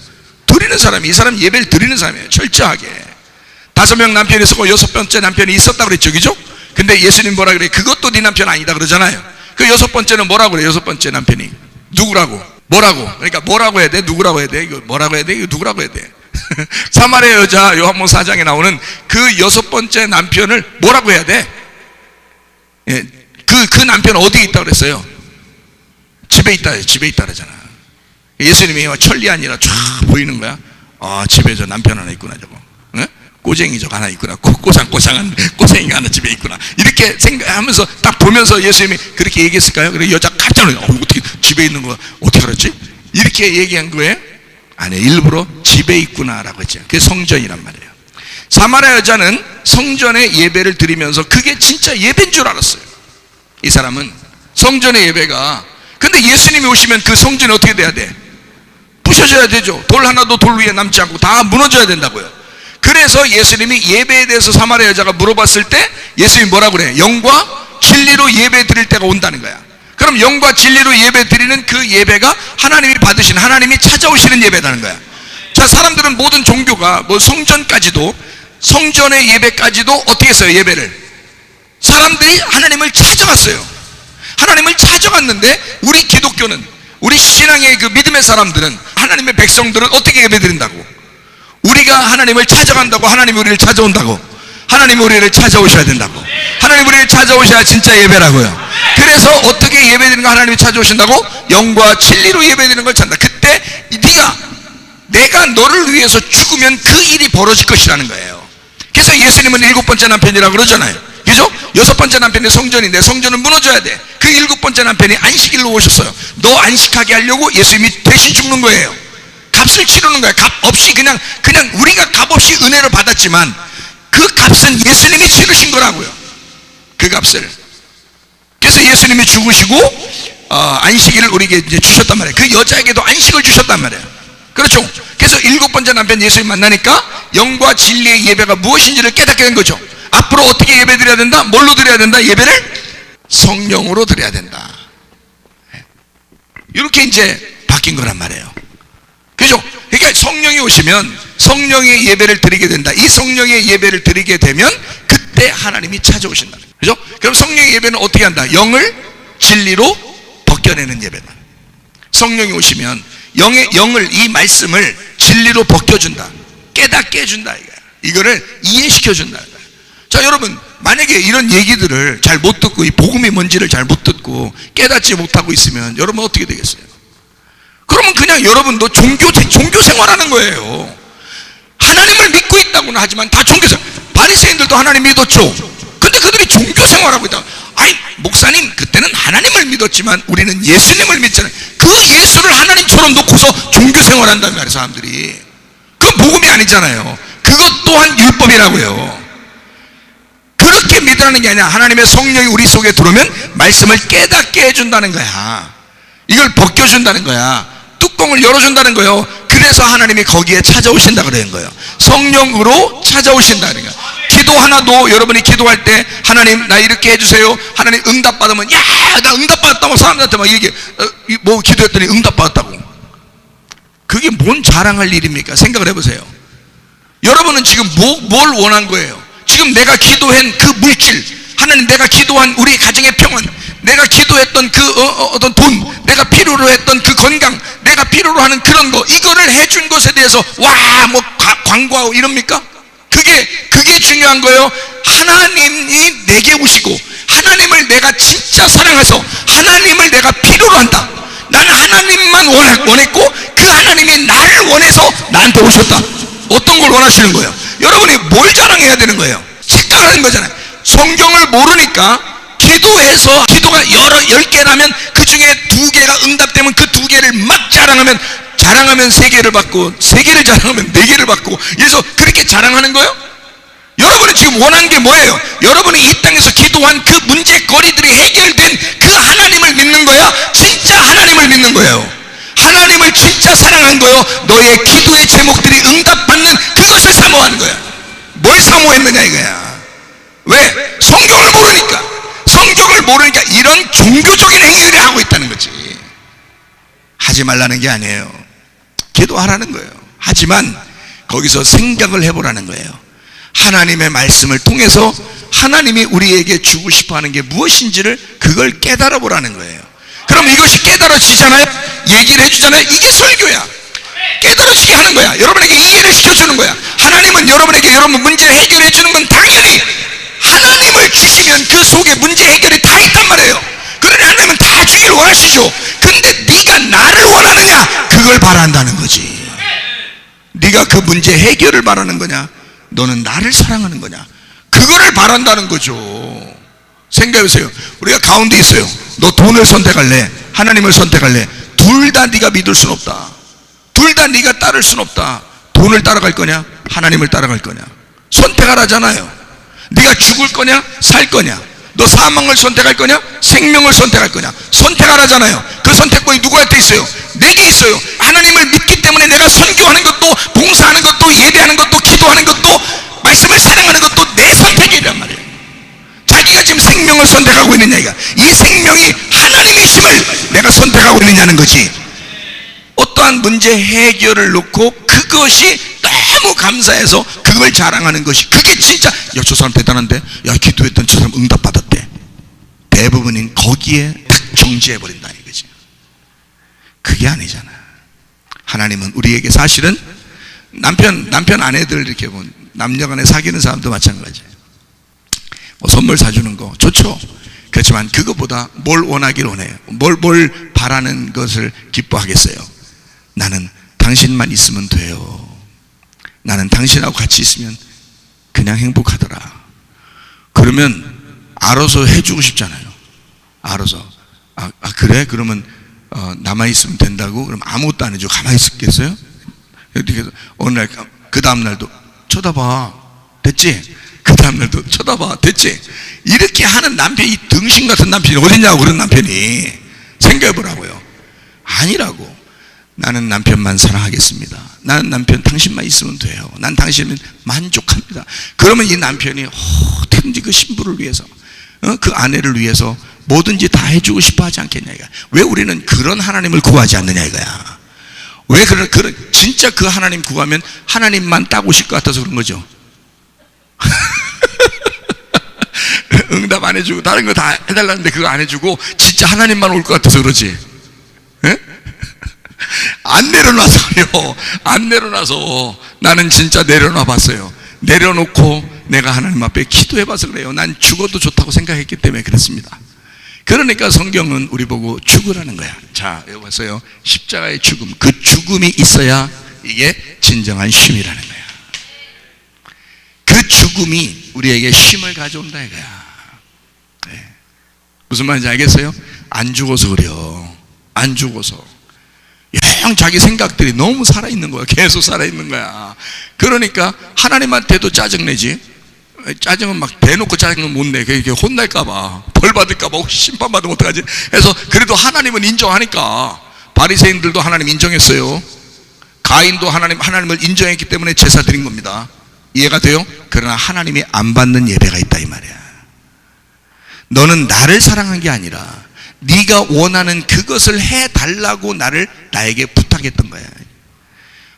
드리는 사람이, 이 사람 예배를 드리는 사람이에요. 철저하게. 5명 남편이 있었고 6번째 남편이 있었다고 그랬죠, 그죠? 근데 예수님 뭐라 그래? 그것도 네 남편 아니다 그러잖아요. 그 6번째는 뭐라고 그래? 6번째 남편이 누구라고? 뭐라고? 그러니까 뭐라고 해야 돼? 누구라고 해야 돼? 이거 뭐라고 해야 돼? 이거 누구라고 해야 돼? 사마리아 여자 요한복음 4장에 나오는 그 6번째 남편을 뭐라고 해야 돼? 예, 그 남편 어디에 있다고 그랬어요? 집에 있다, 집에 있다 그러잖아. 예수님이 천리안이라 쫙 보이는 거야. 아, 집에 저 남편 하나 있구나, 저거. 네? 꼬쟁이 저거 하나 있구나. 꼬상꼬상한 꼬쟁이가 하나 집에 있구나. 이렇게 생각하면서 딱 보면서 예수님이 그렇게 얘기했을까요? 그래, 여자 깜짝 놀라. 어떻게 집에 있는 거 어떻게 알았지? 이렇게 얘기한 거예요? 아니, 일부러 집에 있구나라고 했죠. 그게 성전이란 말이에요. 사마리아 여자는 성전에 예배를 드리면서 그게 진짜 예배인 줄 알았어요. 이 사람은 성전의 예배가. 근데 예수님이 오시면 그 성전이 어떻게 돼야 돼? 부셔져야 되죠. 돌 하나도 돌 위에 남지 않고 다 무너져야 된다고요. 그래서 예수님이 예배에 대해서 사마리아 여자가 물어봤을 때 예수님이 뭐라고 그래? 영과 진리로 예배 드릴 때가 온다는 거야. 그럼 영과 진리로 예배 드리는 그 예배가 하나님이 받으신, 하나님이 찾아오시는 예배라는 거야. 자, 사람들은 모든 종교가 뭐 성전까지도, 성전의 예배까지도 어떻게 했어요? 예배를 사람들이 하나님을 찾아갔어요. 하나님을 찾아갔는데 우리 기독교는, 우리 신앙의 그 믿음의 사람들은, 하나님의 백성들은 어떻게 예배 드린다고? 우리가 하나님을 찾아간다고, 하나님이 우리를 찾아온다고, 하나님이 우리를 찾아오셔야 된다고, 하나님이 우리를 찾아오셔야 진짜 예배라고요. 그래서 어떻게 예배 드리는 거? 하나님이 찾아오신다고? 영과 진리로 예배 드리는 걸 찾는다. 그때 내가 너를 위해서 죽으면 그 일이 벌어질 것이라는 거예요. 그래서 예수님은 7번째 남편이라고 그러잖아요, 그죠? 6번째 남편이 성전인데 성전은 무너져야 돼. 그 7번째 남편이 안식일로 오셨어요. 너 안식하게 하려고 예수님이 대신 죽는 거예요. 값을 치르는 거야. 값 없이 그냥 우리가 값 없이 은혜를 받았지만 그 값은 예수님이 치르신 거라고요. 그 값을. 그래서 예수님이 죽으시고 안식일을 우리에게 이제 주셨단 말이에요. 그 여자에게도 안식을 주셨단 말이에요. 그렇죠? 그래서 7번째 남편 예수님 만나니까 영과 진리의 예배가 무엇인지를 깨닫게 된 거죠. 앞으로 어떻게 예배 드려야 된다? 뭘로 드려야 된다? 예배를 성령으로 드려야 된다. 이렇게 이제 바뀐 거란 말이에요. 그죠? 그러니까 성령이 오시면 성령의 예배를 드리게 된다. 이 성령의 예배를 드리게 되면 그때 하나님이 찾아오신다. 그죠? 그럼 성령의 예배는 어떻게 한다? 영을 진리로 벗겨내는 예배다. 성령이 오시면 영을, 이 말씀을 진리로 벗겨준다. 깨닫게 해준다. 이거를 이해시켜준다. 자, 여러분, 만약에 이런 얘기들을 잘 못 듣고, 이 복음이 뭔지를 잘 못 듣고 깨닫지 못하고 있으면 여러분 어떻게 되겠어요? 그러면 그냥 여러분도 종교 생활하는 거예요. 하나님을 믿고 있다고는 하지만 다 종교생활. 바리새인들도 하나님 믿었죠. 근데 그들이 종교 생활하고 있다. 아니, 목사님, 그때는 하나님을 믿었지만 우리는 예수님을 믿잖아요. 그 예수를 하나님처럼 놓고서 종교 생활한다는 말이에요, 사람들이. 그건 복음이 아니잖아요. 그것 또한 율법이라고요. 그렇게 믿으라는 게 아니라 하나님의 성령이 우리 속에 들어오면 말씀을 깨닫게 해준다는 거야. 이걸 벗겨준다는 거야. 뚜껑을 열어준다는 거예요. 그래서 하나님이 거기에 찾아오신다 그러는 거예요. 성령으로 찾아오신다는 거예요. 기도 하나도 여러분이 기도할 때 하나님 나 이렇게 해주세요. 하나님 응답받으면 야, 나 응답받았다고 사람들한테 막 얘기해. 뭐 기도했더니 응답받았다고. 그게 뭔 자랑할 일입니까? 생각을 해보세요. 여러분은 지금 뭘 원한 거예요? 지금 내가 기도한 그 물질, 하나님 내가 기도한 우리 가정의 평안, 내가 기도했던 그 어떤 돈, 내가 필요로 했던 그 건강, 내가 필요로 하는 그런 거, 이거를 해준 것에 대해서 와, 뭐 광고하고 이럽니까? 그게 중요한 거예요. 하나님이 내게 오시고 하나님을 내가 진짜 사랑해서 하나님을 내가 필요로 한다. 나는 하나님만 원했고 그 하나님이 나를 원해서 나한테 오셨다. 어떤 걸 원하시는 거예요? 여러분이 뭘 자랑해야 되는 거예요? 책자라는 거잖아요. 성경을 모르니까 기도해서 기도가 10개라면 그 중에 2개가 응답되면 그 2개를 막 자랑하면 3개를 받고 3개를 자랑하면 4개를 받고 그래서 그렇게 자랑하는 거예요? 여러분이 지금 원하는 게 뭐예요? 여러분이 이 땅에서 기도한 그 문제거리들이 해결된 그 하나님을 믿는 거야? 진짜 하나님을 믿는 거예요? 하나님을 진짜 사랑한 거예요? 너의 기도의 제목들이 응답받는 그것을 사모하는 거야. 뭘 사모했느냐 이거야. 왜? 성경을 모르니까 이런 종교적인 행위를 하고 있다는 거지. 하지 말라는 게 아니에요. 기도하라는 거예요. 하지만 거기서 생각을 해보라는 거예요. 하나님의 말씀을 통해서 하나님이 우리에게 주고 싶어하는 게 무엇인지를 그걸 깨달아 보라는 거예요. 그럼 이것이 깨달아지잖아요. 얘기를 해주잖아요. 이게 설교야. 깨달아지게 하는 거야. 여러분에게 이해를 시켜주는 거야. 하나님은 여러분에게 여러분 문제를 해결해 주는 건 당연히 하나님을 주시면 그 속에 문제 해결이 다 있단 말이에요. 그러니 하나님은 다 주기를 원하시죠. 근데 네가 나를 원하느냐, 그걸 바란다는 거지. 네가 그 문제 해결을 바라는 거냐, 너는 나를 사랑하는 거냐, 그거를 바란다는 거죠. 생각해보세요. 우리가 가운데 있어요. 너 돈을 선택할래, 하나님을 선택할래? 둘 다 네가 믿을 순 없다. 둘 다 네가 따를 순 없다. 돈을 따라갈 거냐, 하나님을 따라갈 거냐? 선택하라잖아요. 네가 죽을 거냐, 살 거냐? 너 사망을 선택할 거냐, 생명을 선택할 거냐? 선택하라잖아요. 그 선택권이 누구한테 있어요? 내게 있어요. 하나님을 믿기 때문에 내가 선교하는 것도, 봉사하는 것도, 예배하는 것도, 기도하는 것도, 말씀을 사랑하는 것도 내 선택이란 말이에요. 자기가 지금 생명을 선택하고 있느냐, 이 생명이 하나님이심을 내가 선택하고 있느냐는 거지. 어떠한 문제 해결을 놓고 그것이 너무 감사해서 그걸 자랑하는 것이, 그게 진짜 야, 저 사람 대단한데, 야, 기도했던 저 사람 응답받았대. 대부분인 거기에 딱 정지해버린다 이거지. 그게 아니잖아. 하나님은 우리에게 사실은 남편 아내들 이렇게 보면 남녀간에 사귀는 사람도 마찬가지예요. 뭐 선물 사주는 거 좋죠. 그렇지만 그것보다 뭘 원하길 원해요? 뭘 바라는 것을 기뻐하겠어요? 나는 당신만 있으면 돼요. 나는 당신하고 같이 있으면 그냥 행복하더라. 그러면 알아서 해주고 싶잖아요. 알아서. 그래? 그러면 남아있으면 된다고? 그럼 아무것도 안 해주고 가만히 있겠어요? 어느 날, 그 다음날도 쳐다봐. 됐지? 그 다음날도 쳐다봐. 됐지? 이렇게 하는 남편이, 등신 같은 남편이 어딨냐고, 그런 남편이. 생각해보라고요. 아니라고. 나는 남편만 사랑하겠습니다. 나는 남편 당신만 있으면 돼요. 난 당신은 만족합니다. 그러면 이 남편이 어떻게든지 그 신부를 위해서, 그 아내를 위해서 뭐든지 다 해주고 싶어 하지 않겠냐 이거야. 왜 우리는 그런 하나님을 구하지 않느냐 이거야. 왜 진짜 그 하나님 구하면 하나님만 딱 오실 것 같아서 그런 거죠. 응답 안 해주고 다른 거 다 해달라는데 그거 안 해주고 진짜 하나님만 올 것 같아서 그러지. 안 내려놔서요. 안 내려놔서 나는 진짜 내려놔 봤어요. 내려놓고 내가 하나님 앞에 기도해 봐서 그래요. 난 죽어도 좋다고 생각했기 때문에 그렇습니다. 그러니까 성경은 우리 보고 죽으라는 거야. 자, 여기 보세요. 십자가의 죽음. 그 죽음이 있어야 이게 진정한 쉼이라는 거야. 그 죽음이 우리에게 쉼을 가져온다 이거야. 네. 무슨 말인지 알겠어요? 안 죽어서 그래요. 안 죽어서. 영 자기 생각들이 너무 살아있는 거야. 계속 살아있는 거야. 그러니까 하나님한테도 짜증내지. 짜증은 막 대놓고 짜증은 못 내. 그게 혼날까봐, 벌 받을까봐, 혹시 심판받으면 어떡하지? 해서 그래도 하나님은 인정하니까. 바리새인들도 하나님 인정했어요. 가인도 하나님을 인정했기 때문에 제사 드린 겁니다. 이해가 돼요? 그러나 하나님이 안 받는 예배가 있다 이 말이야. 너는 나를 사랑한 게 아니라 네가 원하는 그것을 해달라고 나에게 부탁했던 거야.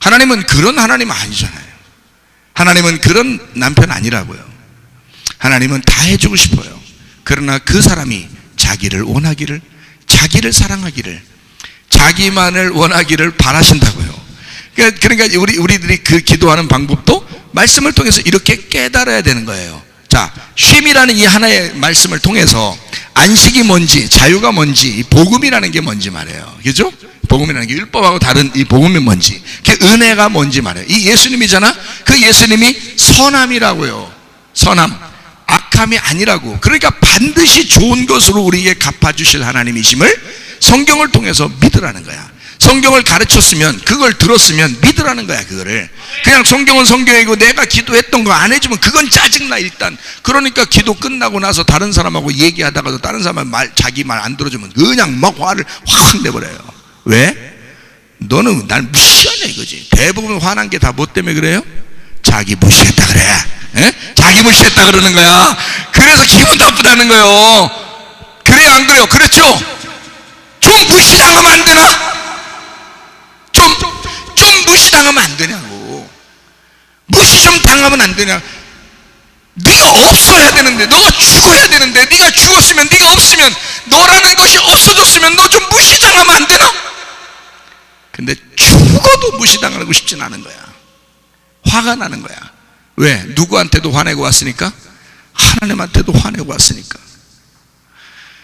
하나님은 그런 하나님 아니잖아요. 하나님은 그런 남편 아니라고요. 하나님은 다 해주고 싶어요. 그러나 그 사람이 자기를 원하기를, 자기를 사랑하기를, 자기만을 원하기를 바라신다고요. 그러니까 우리들이 그 기도하는 방법도 말씀을 통해서 이렇게 깨달아야 되는 거예요. 자, 쉼이라는 이 하나의 말씀을 통해서 안식이 뭔지, 자유가 뭔지, 복음이라는 게 뭔지 말해요. 그죠? 복음이라는 게 율법하고 다른 이 복음이 뭔지, 그 은혜가 뭔지 말해요. 이 예수님이잖아? 그 예수님이 선함이라고요. 선함. 악함이 아니라고. 그러니까 반드시 좋은 것으로 우리에게 갚아주실 하나님이심을 성경을 통해서 믿으라는 거야. 성경을 가르쳤으면, 그걸 들었으면 믿으라는 거야. 그거를 그냥 성경은 성경이고 내가 기도했던 거 안 해주면 그건 짜증나 일단. 그러니까 기도 끝나고 나서 다른 사람하고 얘기하다가도 다른 사람 자기 말 안 들어주면 그냥 막 화를 확 내버려요. 왜? 너는 날 무시하냐 이거지. 대부분 화난 게 다 뭐 때문에 그래요? 자기 무시했다 그래. 에? 자기 무시했다 그러는 거야. 그래서 기분 나쁘다는 거예요. 그래요 안 그래요? 그렇죠? 좀 무시당하면 안 되나? 좀 무시당하면 안 되냐고. 무시 좀 당하면 안 되냐. 네가 없어야 되는데, 너가 죽어야 되는데, 네가 죽었으면, 네가 없으면, 너라는 것이 없어졌으면 너 좀 무시당하면 안 되나? 근데 죽어도 무시당하고 싶진 않은 거야. 화가 나는 거야. 왜? 누구한테도 화내고 왔으니까? 하나님한테도 화내고 왔으니까.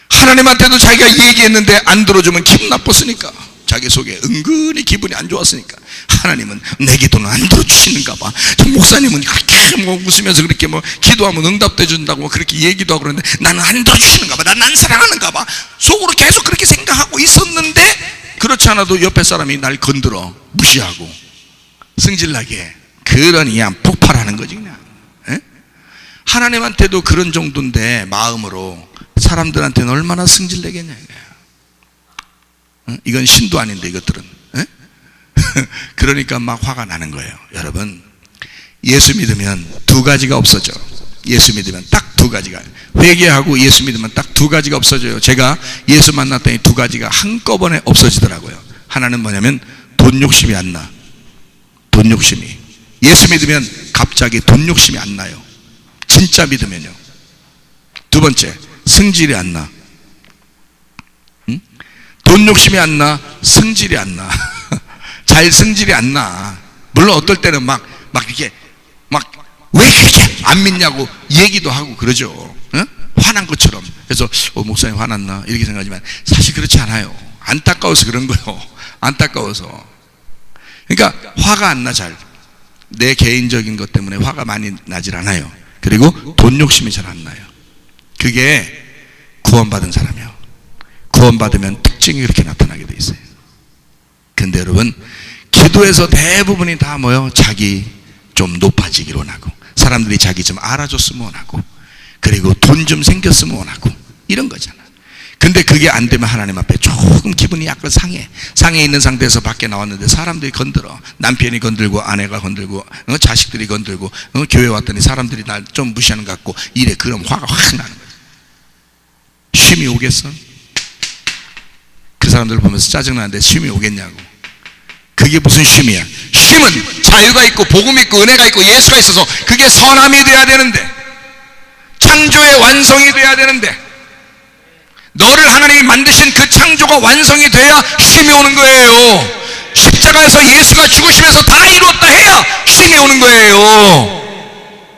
하나님한테도 자기가 얘기했는데 안 들어주면 기분 나빴으니까. 자기 속에 은근히 기분이 안 좋았으니까. 하나님은 내 기도는 안 들어주시는가 봐. 저 목사님은 그렇게 뭐 웃으면서 그렇게 뭐 기도하면 응답도 해준다고 그렇게 얘기도 하고 그러는데 나는 안 들어주시는가 봐. 난 사랑하는가 봐. 속으로 계속 그렇게 생각하고 있었는데, 그렇지 않아도 옆에 사람이 날 건드려 무시하고 승질나게, 그러니 그냥 폭발하는 거지 그냥. 에? 하나님한테도 그런 정도인데 마음으로 사람들한테는 얼마나 승질내겠냐 이거야. 이건 신도 아닌데 이것들은. 그러니까 막 화가 나는 거예요. 여러분, 예수 믿으면 두 가지가 없어져. 예수 믿으면 딱 두 가지가, 회개하고 예수 믿으면 딱 두 가지가 없어져요. 제가 예수 만났더니 두 가지가 한꺼번에 없어지더라고요. 하나는 뭐냐면 돈 욕심이 안 나. 돈 욕심이. 예수 믿으면 갑자기 돈 욕심이 안 나요. 진짜 믿으면요. 두 번째, 승질이 안 나. 돈 욕심이 안 나, 승질이 안 나. 잘 승질이 안 나. 물론 어떨 때는 막 이렇게 왜 그렇게 안 믿냐고 얘기도 하고 그러죠. 응? 화난 것처럼. 그래서 목사님 화났나 이렇게 생각하지만 사실 그렇지 않아요. 안타까워서 그런 거예요. 안타까워서. 그러니까 화가 안 나. 잘 내 개인적인 것 때문에 화가 많이 나질 않아요. 그리고 돈 욕심이 잘 안 나요. 그게 구원받은 사람이에요. 구원받으면 특징이 그렇게 나타나게 돼 있어요. 근데 여러분, 기도에서 대부분이 다 뭐요? 자기 좀 높아지기를 원하고, 사람들이 자기 좀 알아줬으면 원하고, 그리고 돈 좀 생겼으면 원하고, 이런 거잖아. 근데 그게 안 되면 하나님 앞에 조금 기분이 약간 상해 있는 상태에서 밖에 나왔는데 사람들이 건들어. 남편이 건들고, 아내가 건들고, 자식들이 건들고, 교회 왔더니 사람들이 날 좀 무시하는 것 같고 이래. 그럼 화가 확 나는 거야. 쉼이 오겠어? 그 사람들을 보면서 짜증나는데 쉼이 오겠냐고. 그게 무슨 쉼이야? 쉼은 자유가 있고 복음이 있고 은혜가 있고 예수가 있어서 그게 선함이 돼야 되는데, 창조의 완성이 돼야 되는데, 너를 하나님이 만드신 그 창조가 완성이 돼야 쉼이 오는 거예요. 십자가에서 예수가 죽으시면서 다 이루었다 해야 쉼이 오는 거예요.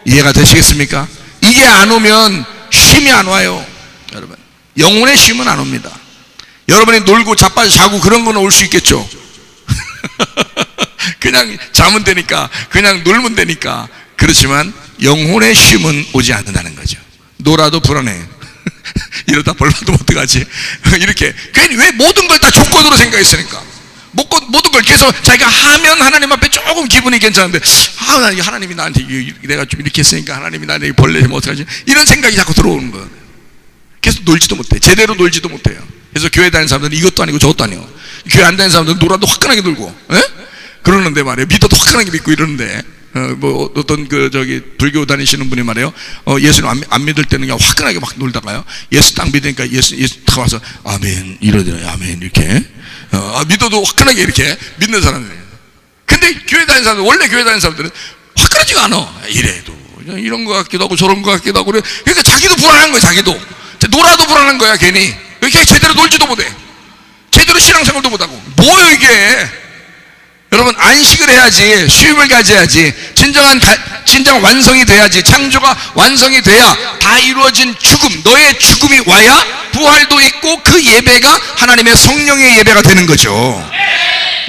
이해가 되시겠습니까? 이게 안 오면 쉼이 안 와요. 여러분, 영혼의 쉼은 안 옵니다. 여러분이 놀고 자빠져 자고 그런 건 올 수 있겠죠. 그냥 자면 되니까, 그냥 놀면 되니까. 그렇지만 영혼의 쉼은 오지 않는다는 거죠. 놀아도 불안해. 이러다 벌 받으면 어떡하지? 이렇게 괜히, 왜 모든 걸 다 조건으로 생각했으니까. 모든 걸 계속 자기가 하면 하나님 앞에 조금 기분이 괜찮은데, 하나님이 나한테 내가 좀 이렇게 했으니까 하나님이 나한테 벌 내면 어떡하지? 이런 생각이 자꾸 들어오는 거예요. 계속 놀지도 못해. 제대로 놀지도 못해요. 그래서 교회 다니는 사람들은 이것도 아니고 저것도 아니고, 교회 안 다니는 사람들은 놀아도 화끈하게 놀고, 그러는데 말이에요. 믿어도 화끈하게 믿고 이러는데, 뭐 어떤 불교 다니시는 분이 말이에요. 예수를 안 믿을 때는 그냥 화끈하게 막 놀다가요, 예수 딱 믿으니까 예수 딱 와서 아멘 이러더라고요. 아멘 이렇게. 믿어도 화끈하게 이렇게 믿는 사람들이에요. 근데 교회 다니는 사람들, 원래 교회 다니는 사람들은 화끈하지가 않아. 이래도 이런 거 같기도 하고 저런 거 같기도 하고 그래. 그러니까 자기도 불안한 거야. 자기도 놀아도 불안한 거야. 괜히 이렇게 제대로 놀지도 못해. 제대로 신앙생활도 못하고. 뭐예요 이게? 여러분, 안식을 해야지, 쉼을 가져야지, 진정 완성이 돼야지, 창조가 완성이 돼야 다 이루어진 죽음, 너의 죽음이 와야 부활도 있고 그 예배가 하나님의 성령의 예배가 되는 거죠.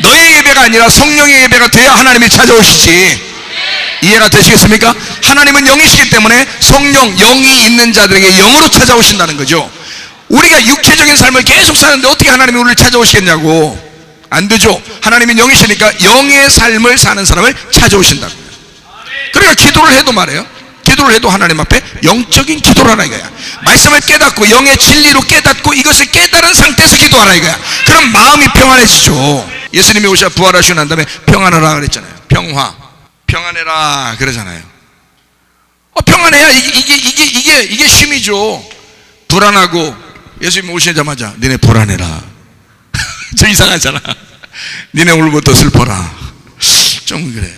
너의 예배가 아니라 성령의 예배가 돼야 하나님이 찾아오시지. 이해가 되시겠습니까? 하나님은 영이시기 때문에 성령, 영이 있는 자들에게 영으로 찾아오신다는 거죠. 우리가 육체적인 삶을 계속 사는데 어떻게 하나님이 우리를 찾아오시겠냐고. 안 되죠. 하나님은 영이시니까 영의 삶을 사는 사람을 찾아오신다고. 그러니까 기도를 해도 말이에요, 기도를 해도 하나님 앞에 영적인 기도를 하라 이거야. 말씀을 깨닫고 영의 진리로 깨닫고 이것을 깨달은 상태에서 기도하라 이거야. 그럼 마음이 평안해지죠. 예수님이 오셔 부활하시고 난 다음에 평안하라 그랬잖아요. 평안해라 그러잖아요. 평안해야 이게 쉼이죠. 불안하고 예수님이 오시자마자 니네 불안해라. 좀 이상하잖아. 니네 오늘부터 슬퍼라. 좀 그래요.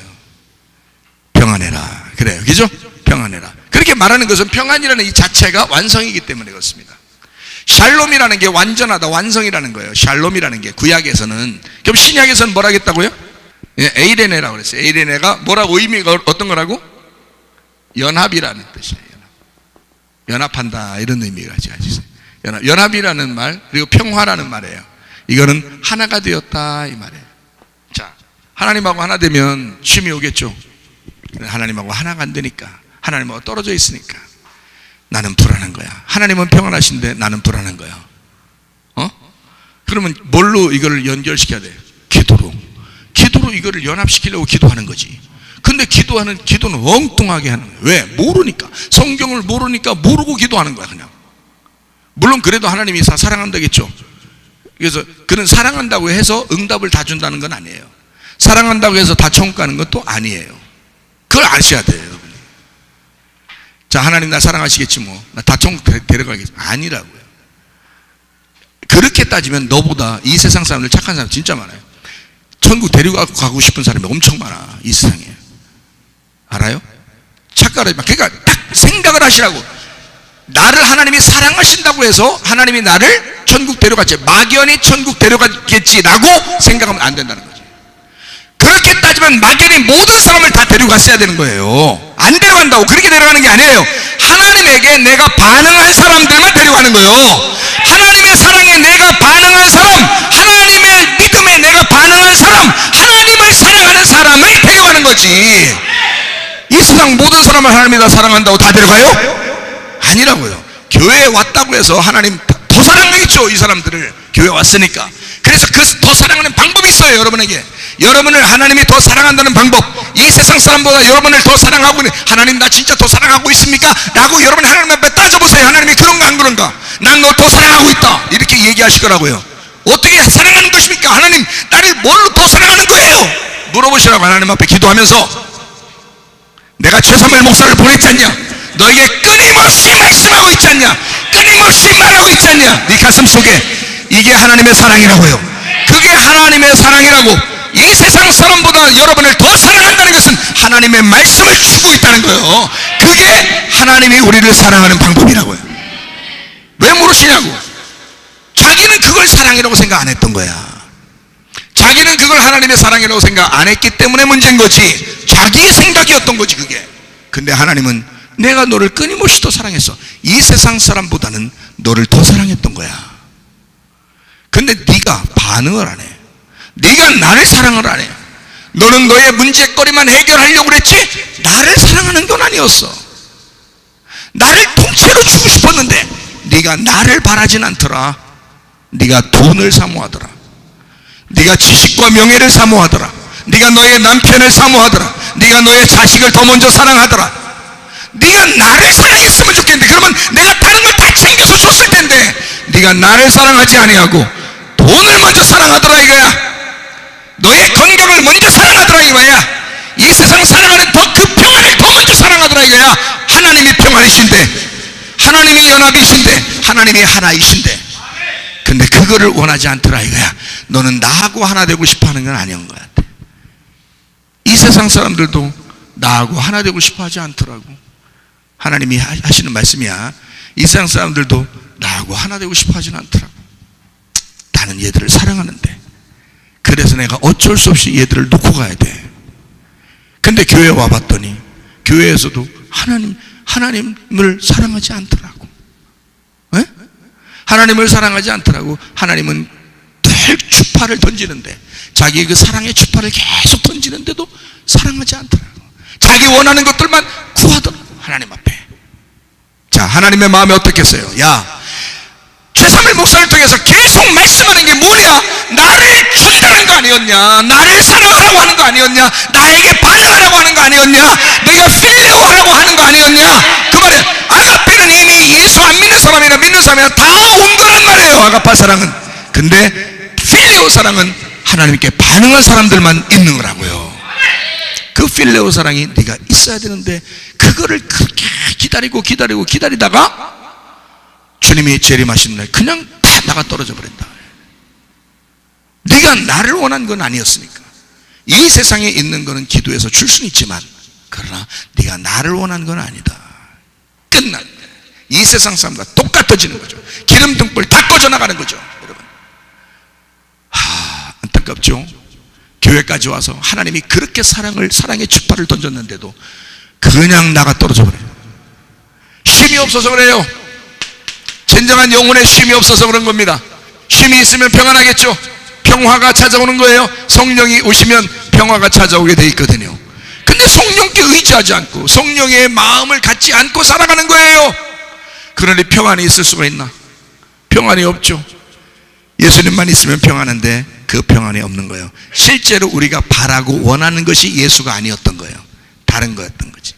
평안해라. 그래요. 그죠? 평안해라. 그렇게 말하는 것은 평안이라는 이 자체가 완성이기 때문에 그렇습니다. 샬롬이라는 게 완전하다, 완성이라는 거예요. 샬롬이라는 게 구약에서는. 그럼 신약에서는 뭐라 했다고요? 에이레네라고 그랬어요. 에이레네가 뭐라고, 의미가 어떤 거라고? 연합이라는 뜻이에요. 연합한다 이런 의미가 가지고 있어요. 연합이라는 말, 그리고 평화라는 말이에요. 이거는 하나가 되었다 이 말이에요. 자, 하나님하고 하나 되면 쉼이 오겠죠. 하나님하고 하나가 안 되니까, 하나님하고 떨어져 있으니까 나는 불안한 거야. 하나님은 평안하신데 나는 불안한 거야. 그러면 뭘로 이거를 연결시켜야 돼? 기도로 이거를 연합시키려고 기도하는 거지. 근데 기도는 엉뚱하게 하는 거예요. 왜? 모르니까. 성경을 모르니까 모르고 기도하는 거야 그냥. 물론 그래도 하나님이 사랑한다겠죠. 그래서 그는 사랑한다고 해서 응답을 다 준다는 건 아니에요. 사랑한다고 해서 다 천국 가는 것도 아니에요. 그걸 아셔야 돼요, 여러분. 자, 하나님 나 사랑하시겠지 뭐. 나 다 천국 데려가겠지. 아니라고요. 그렇게 따지면 너보다 이 세상 사람들 착한 사람 진짜 많아요. 천국 데려가고 싶은 사람이 엄청 많아, 이 세상에. 알아요? 착각하지 마. 그러니까 딱 생각을 하시라고. 나를 하나님이 사랑하신다고 해서 하나님이 나를 천국 데려갔지, 막연히 천국 데려갔겠지라고 생각하면 안 된다는 거지. 그렇게 따지면 막연히 모든 사람을 다 데려갔어야 되는 거예요. 안 데려간다고. 그렇게 데려가는 게 아니에요. 하나님에게 내가 반응한 사람들만 데려가는 거예요. 하나님의 사랑에 내가 반응한 사람, 하나님의 믿음에 내가 반응한 사람, 하나님을 사랑하는 사람을 데려가는 거지. 이 세상 모든 사람을 하나님이 다 사랑한다고 다 데려가요? 아니라고요. 교회에 왔다고 해서 하나님 더 사랑하겠죠, 이 사람들을. 교회에 왔으니까. 그래서 그 더 사랑하는 방법이 있어요, 여러분에게. 여러분을 하나님이 더 사랑한다는 방법. 이 세상 사람보다 여러분을 더 사랑하고 있는, 하나님 나 진짜 더 사랑하고 있습니까? 라고 여러분이 하나님 앞에 따져보세요. 하나님이 그런가 안 그런가? 난 너 더 사랑하고 있다, 이렇게 얘기하실 거라고요. 어떻게 사랑하는 것입니까? 하나님 나를 뭘로 더 사랑하는 거예요? 물어보시라고. 하나님 앞에 기도하면서 내가 최삼일 목사를 보냈지 않냐? 너에게 끊임없이 말씀하고 있지 않냐? 끊임없이 말하고 있지 않냐? 네 가슴 속에. 이게 하나님의 사랑이라고요. 그게 하나님의 사랑이라고. 이 세상 사람보다 여러분을 더 사랑한다는 것은 하나님의 말씀을 주고 있다는 거예요. 그게 하나님이 우리를 사랑하는 방법이라고요. 왜 모르시냐고. 자기는 그걸 사랑이라고 생각 안 했던 거야. 자기는 그걸 하나님의 사랑이라고 생각 안 했기 때문에 문제인 거지. 자기의 생각이었던 거지 그게. 근데 하나님은 내가 너를 끊임없이 더 사랑했어. 이 세상 사람보다는 너를 더 사랑했던 거야. 근데 네가 반응을 안 해. 네가 나를 사랑을 안 해. 너는 너의 문제거리만 해결하려고 그랬지 나를 사랑하는 건 아니었어. 나를 통째로 주고 싶었는데 네가 나를 바라진 않더라. 네가 돈을 사모하더라. 네가 지식과 명예를 사모하더라. 네가 너의 남편을 사모하더라. 네가 너의 자식을 더 먼저 사랑하더라. 네가 나를 사랑했으면 좋겠는데, 그러면 내가 다른 걸 다 챙겨서 줬을 텐데 네가 나를 사랑하지 아니하고 돈을 먼저 사랑하더라 이거야. 너의 건강을 먼저 사랑하더라 이거야. 이 세상 사랑하는 그 평안을 더 먼저 사랑하더라 이거야. 하나님이 평안이신데, 하나님이 연합이신데, 하나님이 하나이신데, 근데 그거를 원하지 않더라 이거야. 너는 나하고 하나 되고 싶어 하는 건 아닌 것 같아. 이 세상 사람들도 나하고 하나 되고 싶어 하지 않더라고. 하나님이 하시는 말씀이야. 이 세상 사람들도 나하고 하나 되고 싶어 하지는 않더라고. 나는 얘들을 사랑하는데, 그래서 내가 어쩔 수 없이 얘들을 놓고 가야 돼. 근데 교회 와봤더니 교회에서도 하나님을 사랑하지 않더라고. 에? 하나님을 사랑하지 않더라고. 하나님은 늘 추파를 던지는데, 자기 그 사랑의 추파를 계속 던지는데도 사랑하지 않더라고. 자기 원하는 것들만 구하더라고. 하나님 앞에. 자, 하나님의 마음이 어떻겠어요? 야, 최삼일 목사를 통해서 계속 말씀하는 게 뭐냐? 나를 준다는 거 아니었냐? 나를 사랑하라고 하는 거 아니었냐? 나에게 반응하라고 하는 거 아니었냐? 내가 필레오 하라고 하는 거 아니었냐? 그 말이에요. 아가페는 이미 예수 안 믿는 사람이나 믿는 사람이나 다 온 거란 말이에요. 아가파 사랑은. 근데 필레오 사랑은 하나님께 반응한 사람들만 있는 거라고요. 그 필레오 사랑이 네가 있어야 되는데 그거를 그렇게 기다리다가 주님이 재림하시는 날 그냥 다 나가 떨어져 버린다. 네가 나를 원한 건 아니었으니까. 이 세상에 있는 거는 기도해서 줄 수는 있지만 그러나 네가 나를 원한 건 아니다. 끝난 거예요. 이 세상 사람과 똑같아지는 거죠. 기름등불 다 꺼져 나가는 거죠. 여러분, 안타깝죠. 교회까지 와서 하나님이 그렇게 사랑의 주파를 던졌는데도 그냥 나가 떨어져 버려요. 쉼이 없어서 그래요. 진정한 영혼의 쉼이 없어서 그런 겁니다. 쉼이 있으면 평안하겠죠. 평화가 찾아오는 거예요. 성령이 오시면 평화가 찾아오게 돼 있거든요. 근데 성령께 의지하지 않고 성령의 마음을 갖지 않고 살아가는 거예요. 그러니 평안이 있을 수가 있나? 평안이 없죠. 예수님만 있으면 평안한데 그 평안이 없는 거예요. 실제로 우리가 바라고 원하는 것이 예수가 아니었던 거예요. 다른 거였던 거지.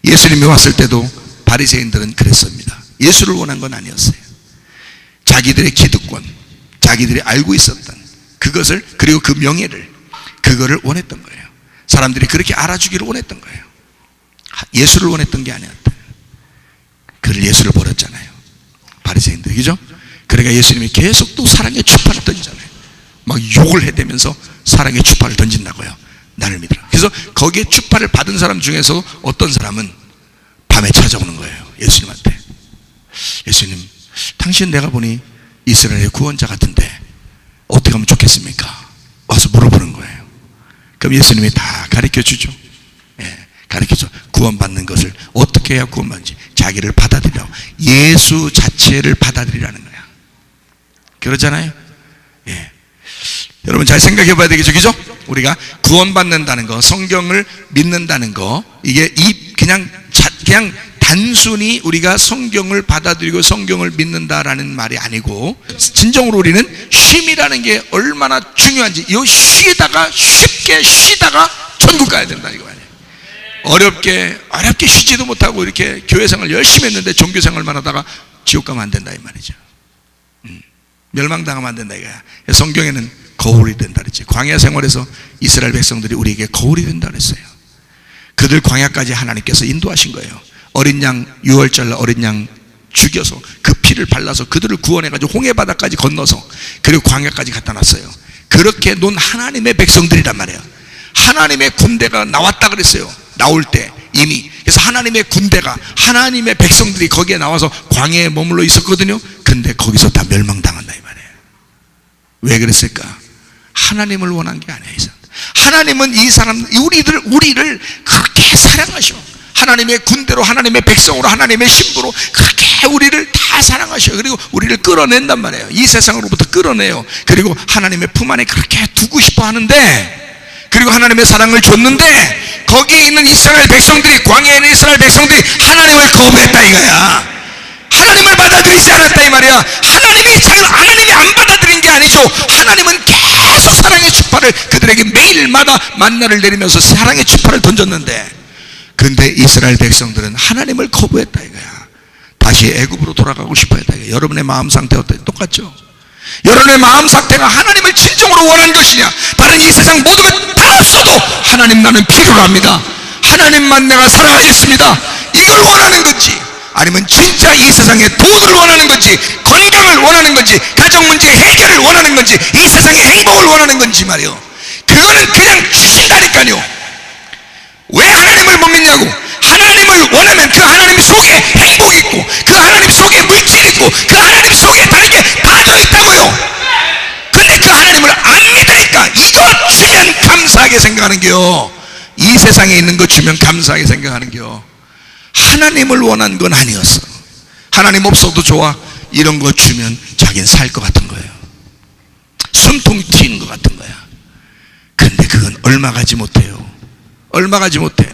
예수님이 왔을 때도 바리새인들은 그랬습니다. 예수를 원한 건 아니었어요. 자기들의 기득권, 자기들이 알고 있었던 그것을, 그리고 그 명예를, 그거를 원했던 거예요. 사람들이 그렇게 알아주기를 원했던 거예요. 예수를 원했던 게 아니었다. 그를 예수를 버렸잖아요. 바리새인들이, 그죠? 그러니까 예수님이 계속 또 사랑의 추파를 던지잖아요. 막 욕을 해대면서 사랑의 추파를 던진다고요. 나를 믿으라. 그래서 거기에 추파를 받은 사람 중에서 어떤 사람은 밤에 찾아오는 거예요. 예수님한테. 예수님, 당신 내가 보니 이스라엘의 구원자 같은데 어떻게 하면 좋겠습니까? 와서 물어보는 거예요. 그럼 예수님이 다 가르쳐 주죠. 가르쳐줘. 구원받는 것을 어떻게 해야 구원받는지 자기를 받아들이라고. 예수 자체를 받아들이라는 거야. 그러잖아요. 여러분 잘 생각해 봐야 되겠죠. 그죠? 우리가 구원받는다는 거, 성경을 믿는다는 거, 이게 그냥 단순히 우리가 성경을 받아들이고 성경을 믿는다라는 말이 아니고, 진정으로 우리는 쉼이라는 게 얼마나 중요한지, 이 쉽게 쉬다가 천국 가야 된다 이거 아니에요. 어렵게 쉬지도 못하고 이렇게 교회생활 열심히 했는데 종교생활만 하다가 지옥 가면 안 된다 이 말이죠. 멸망당하면 안 된다 이거야. 성경에는 거울이 된다 그랬지. 광야 생활에서 이스라엘 백성들이 우리에게 거울이 된다 그랬어요. 그들 광야까지 하나님께서 인도하신 거예요. 어린 양, 유월절 어린 양 죽여서 그 피를 발라서 그들을 구원해가지고 홍해바다까지 건너서 그리고 광야까지 갖다 놨어요. 그렇게 논 하나님의 백성들이란 말이에요. 하나님의 군대가 나왔다 그랬어요. 나올 때 이미. 그래서 하나님의 군대가, 하나님의 백성들이 거기에 나와서 광야에 머물러 있었거든요. 근데 거기서 다 멸망당한다 이 말이에요. 왜 그랬을까? 하나님을 원한 게 아니에요. 하나님은 우리를 그렇게 사랑하셔. 하나님의 군대로, 하나님의 백성으로, 하나님의 신부로 그렇게 우리를 다 사랑하셔. 그리고 우리를 끌어낸단 말이에요. 이 세상으로부터 끌어내요. 그리고 하나님의 품 안에 그렇게 두고 싶어 하는데, 그리고 하나님의 사랑을 줬는데, 거기에 있는 이스라엘 백성들이, 광야에 있는 이스라엘 백성들이 하나님을 거부했다 이거야. 하나님을 받아들이지 않았다 이 말이야. 하나님이 안 받아들인 게 아니죠. 하나님은 계속 사랑의 추파를 그들에게 매일마다 만나를 내리면서 사랑의 추파를 던졌는데, 근데 이스라엘 백성들은 하나님을 거부했다 이거야. 다시 애굽으로 돌아가고 싶어 했다 이거야. 여러분의 마음 상태 어때요? 똑같죠? 여러분의 마음 상태가 하나님을 진정으로 원하는 것이냐, 다른 이 세상 모든 것 다 없어도 하나님 나는 필요로 합니다, 하나님만 내가 사랑하겠습니다, 이걸 원하는 건지, 아니면 진짜 이 세상의 돈을 원하는 건지, 건강을 원하는 건지, 가정 문제 해결을 원하는 건지, 이 세상의 행복을 원하는 건지 말이요. 그거는 그냥 주신다니까요. 왜 하나님을 못 믿냐고. 하나님을 원하면 그 하나님 속에 행복이 있고, 그 하나님 속에 물질이 있고, 그 하나님 속에 다른 게 다 들어있다고요. 근데 그 하나님을 안 믿으니까 이거 주면 감사하게 생각하는겨. 이 세상에 있는 거 주면 감사하게 생각하는겨. 하나님을 원한 건 아니었어. 하나님 없어도 좋아, 이런 거 주면 자기는 살 것 같은 거예요. 숨통 튀는 것 같은 거야. 근데 그건 얼마 가지 못해요. 얼마 가지 못해.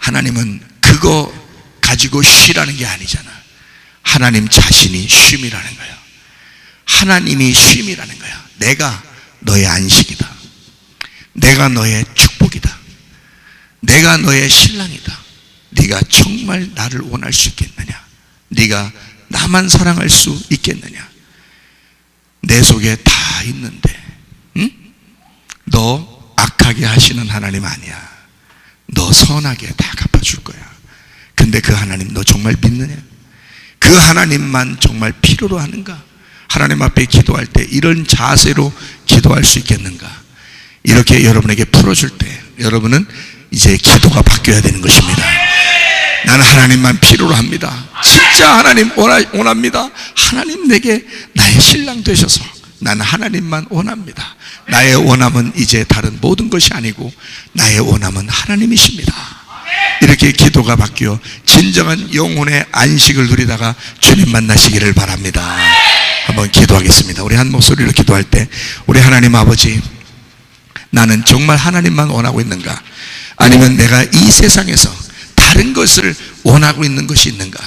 하나님은 그거 가지고 쉬라는 게 아니잖아. 하나님 자신이 쉼이라는 거예요. 하나님이 쉼이라는 거야. 내가 너의 안식이다. 내가 너의 축복이다. 내가 너의 신랑이다. 네가 정말 나를 원할 수 있겠느냐? 네가 나만 사랑할 수 있겠느냐? 내 속에 다 있는데, 응? 너 악하게 하시는 하나님 아니야. 너 선하게 다 갚아줄 거야. 근데 그 하나님 너 정말 믿느냐? 그 하나님만 정말 필요로 하는가? 하나님 앞에 기도할 때 이런 자세로 기도할 수 있겠는가? 이렇게 여러분에게 풀어줄 때 여러분은 이제 기도가 바뀌어야 되는 것입니다. 나는 하나님만 필요로 합니다. 진짜 하나님 원합니다. 하나님 내게 나의 신랑 되셔서 나는 하나님만 원합니다. 나의 원함은 이제 다른 모든 것이 아니고 나의 원함은 하나님이십니다. 이렇게 기도가 바뀌어 진정한 영혼의 안식을 누리다가 주님 만나시기를 바랍니다. 한번 기도하겠습니다. 우리 한 목소리로 기도할 때 우리 하나님 아버지, 나는 정말 하나님만 원하고 있는가? 아니면 내가 이 세상에서 다른 것을 원하고 있는 것이 있는가?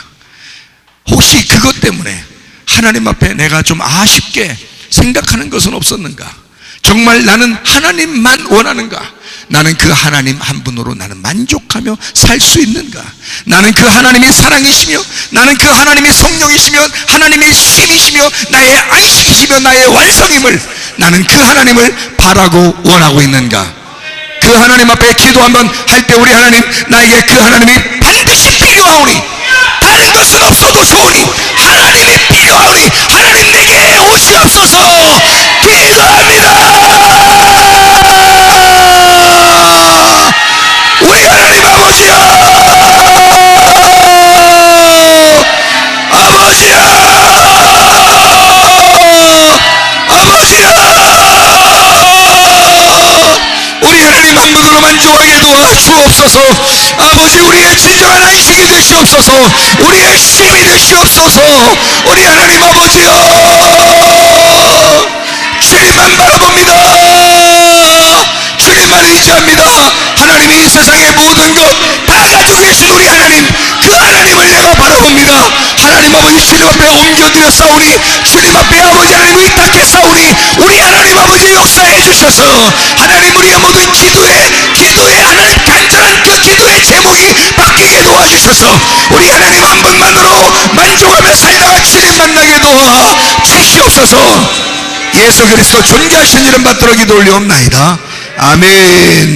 혹시 그것 때문에 하나님 앞에 내가 좀 아쉽게 생각하는 것은 없었는가? 정말 나는 하나님만 원하는가? 나는 그 하나님 한 분으로 나는 만족하며 살 수 있는가? 나는 그 하나님이 사랑이시며, 나는 그 하나님이 성령이시며, 하나님의 쉼이시며, 나의 안식이시며, 나의 완성임을, 나는 그 하나님을 바라고 원하고 있는가? 그 하나님 앞에 기도 한번 할 때 우리 하나님, 나에게 그 하나님이 반드시 필요하오니, 다른 것은 없어도 좋으니 하나님이 필요하오니 하나님 내게 오시옵소서. 기도합니다. 우리 하나님 아버지여, 아버지여, 아버지여, 우리 하나님 한 분으로 만족하게 도와주옵소서. 아버지, 우리의 진정한 안식이 되시옵소서. 우리의 쉼이 되시옵소서. 우리 하나님 아버지여, 주님만 바라봅니다. 주님만 의지합니다. 하나님이 이 세상의 모든 것 다 가지고 계신 우리 하나님, 그 하나님을 내가 바라봅니다. 하나님 아버지, 주님 앞에 옮겨드려 싸우니, 주님 앞에 아버지 하나님 의탁해 싸우니, 우리 하나님 아버지 역사해 주셔서 하나님 우리의 모든 기도에 하나님 간절한 그 기도의 제목이 바뀌게 도와주셔서 우리 하나님 한 분만으로 만족하며 살다가 주님 만나게 도와 주시옵소서. 예수 그리스도 존귀하신 이름 받들어 기도 올리옵나이다. 아멘.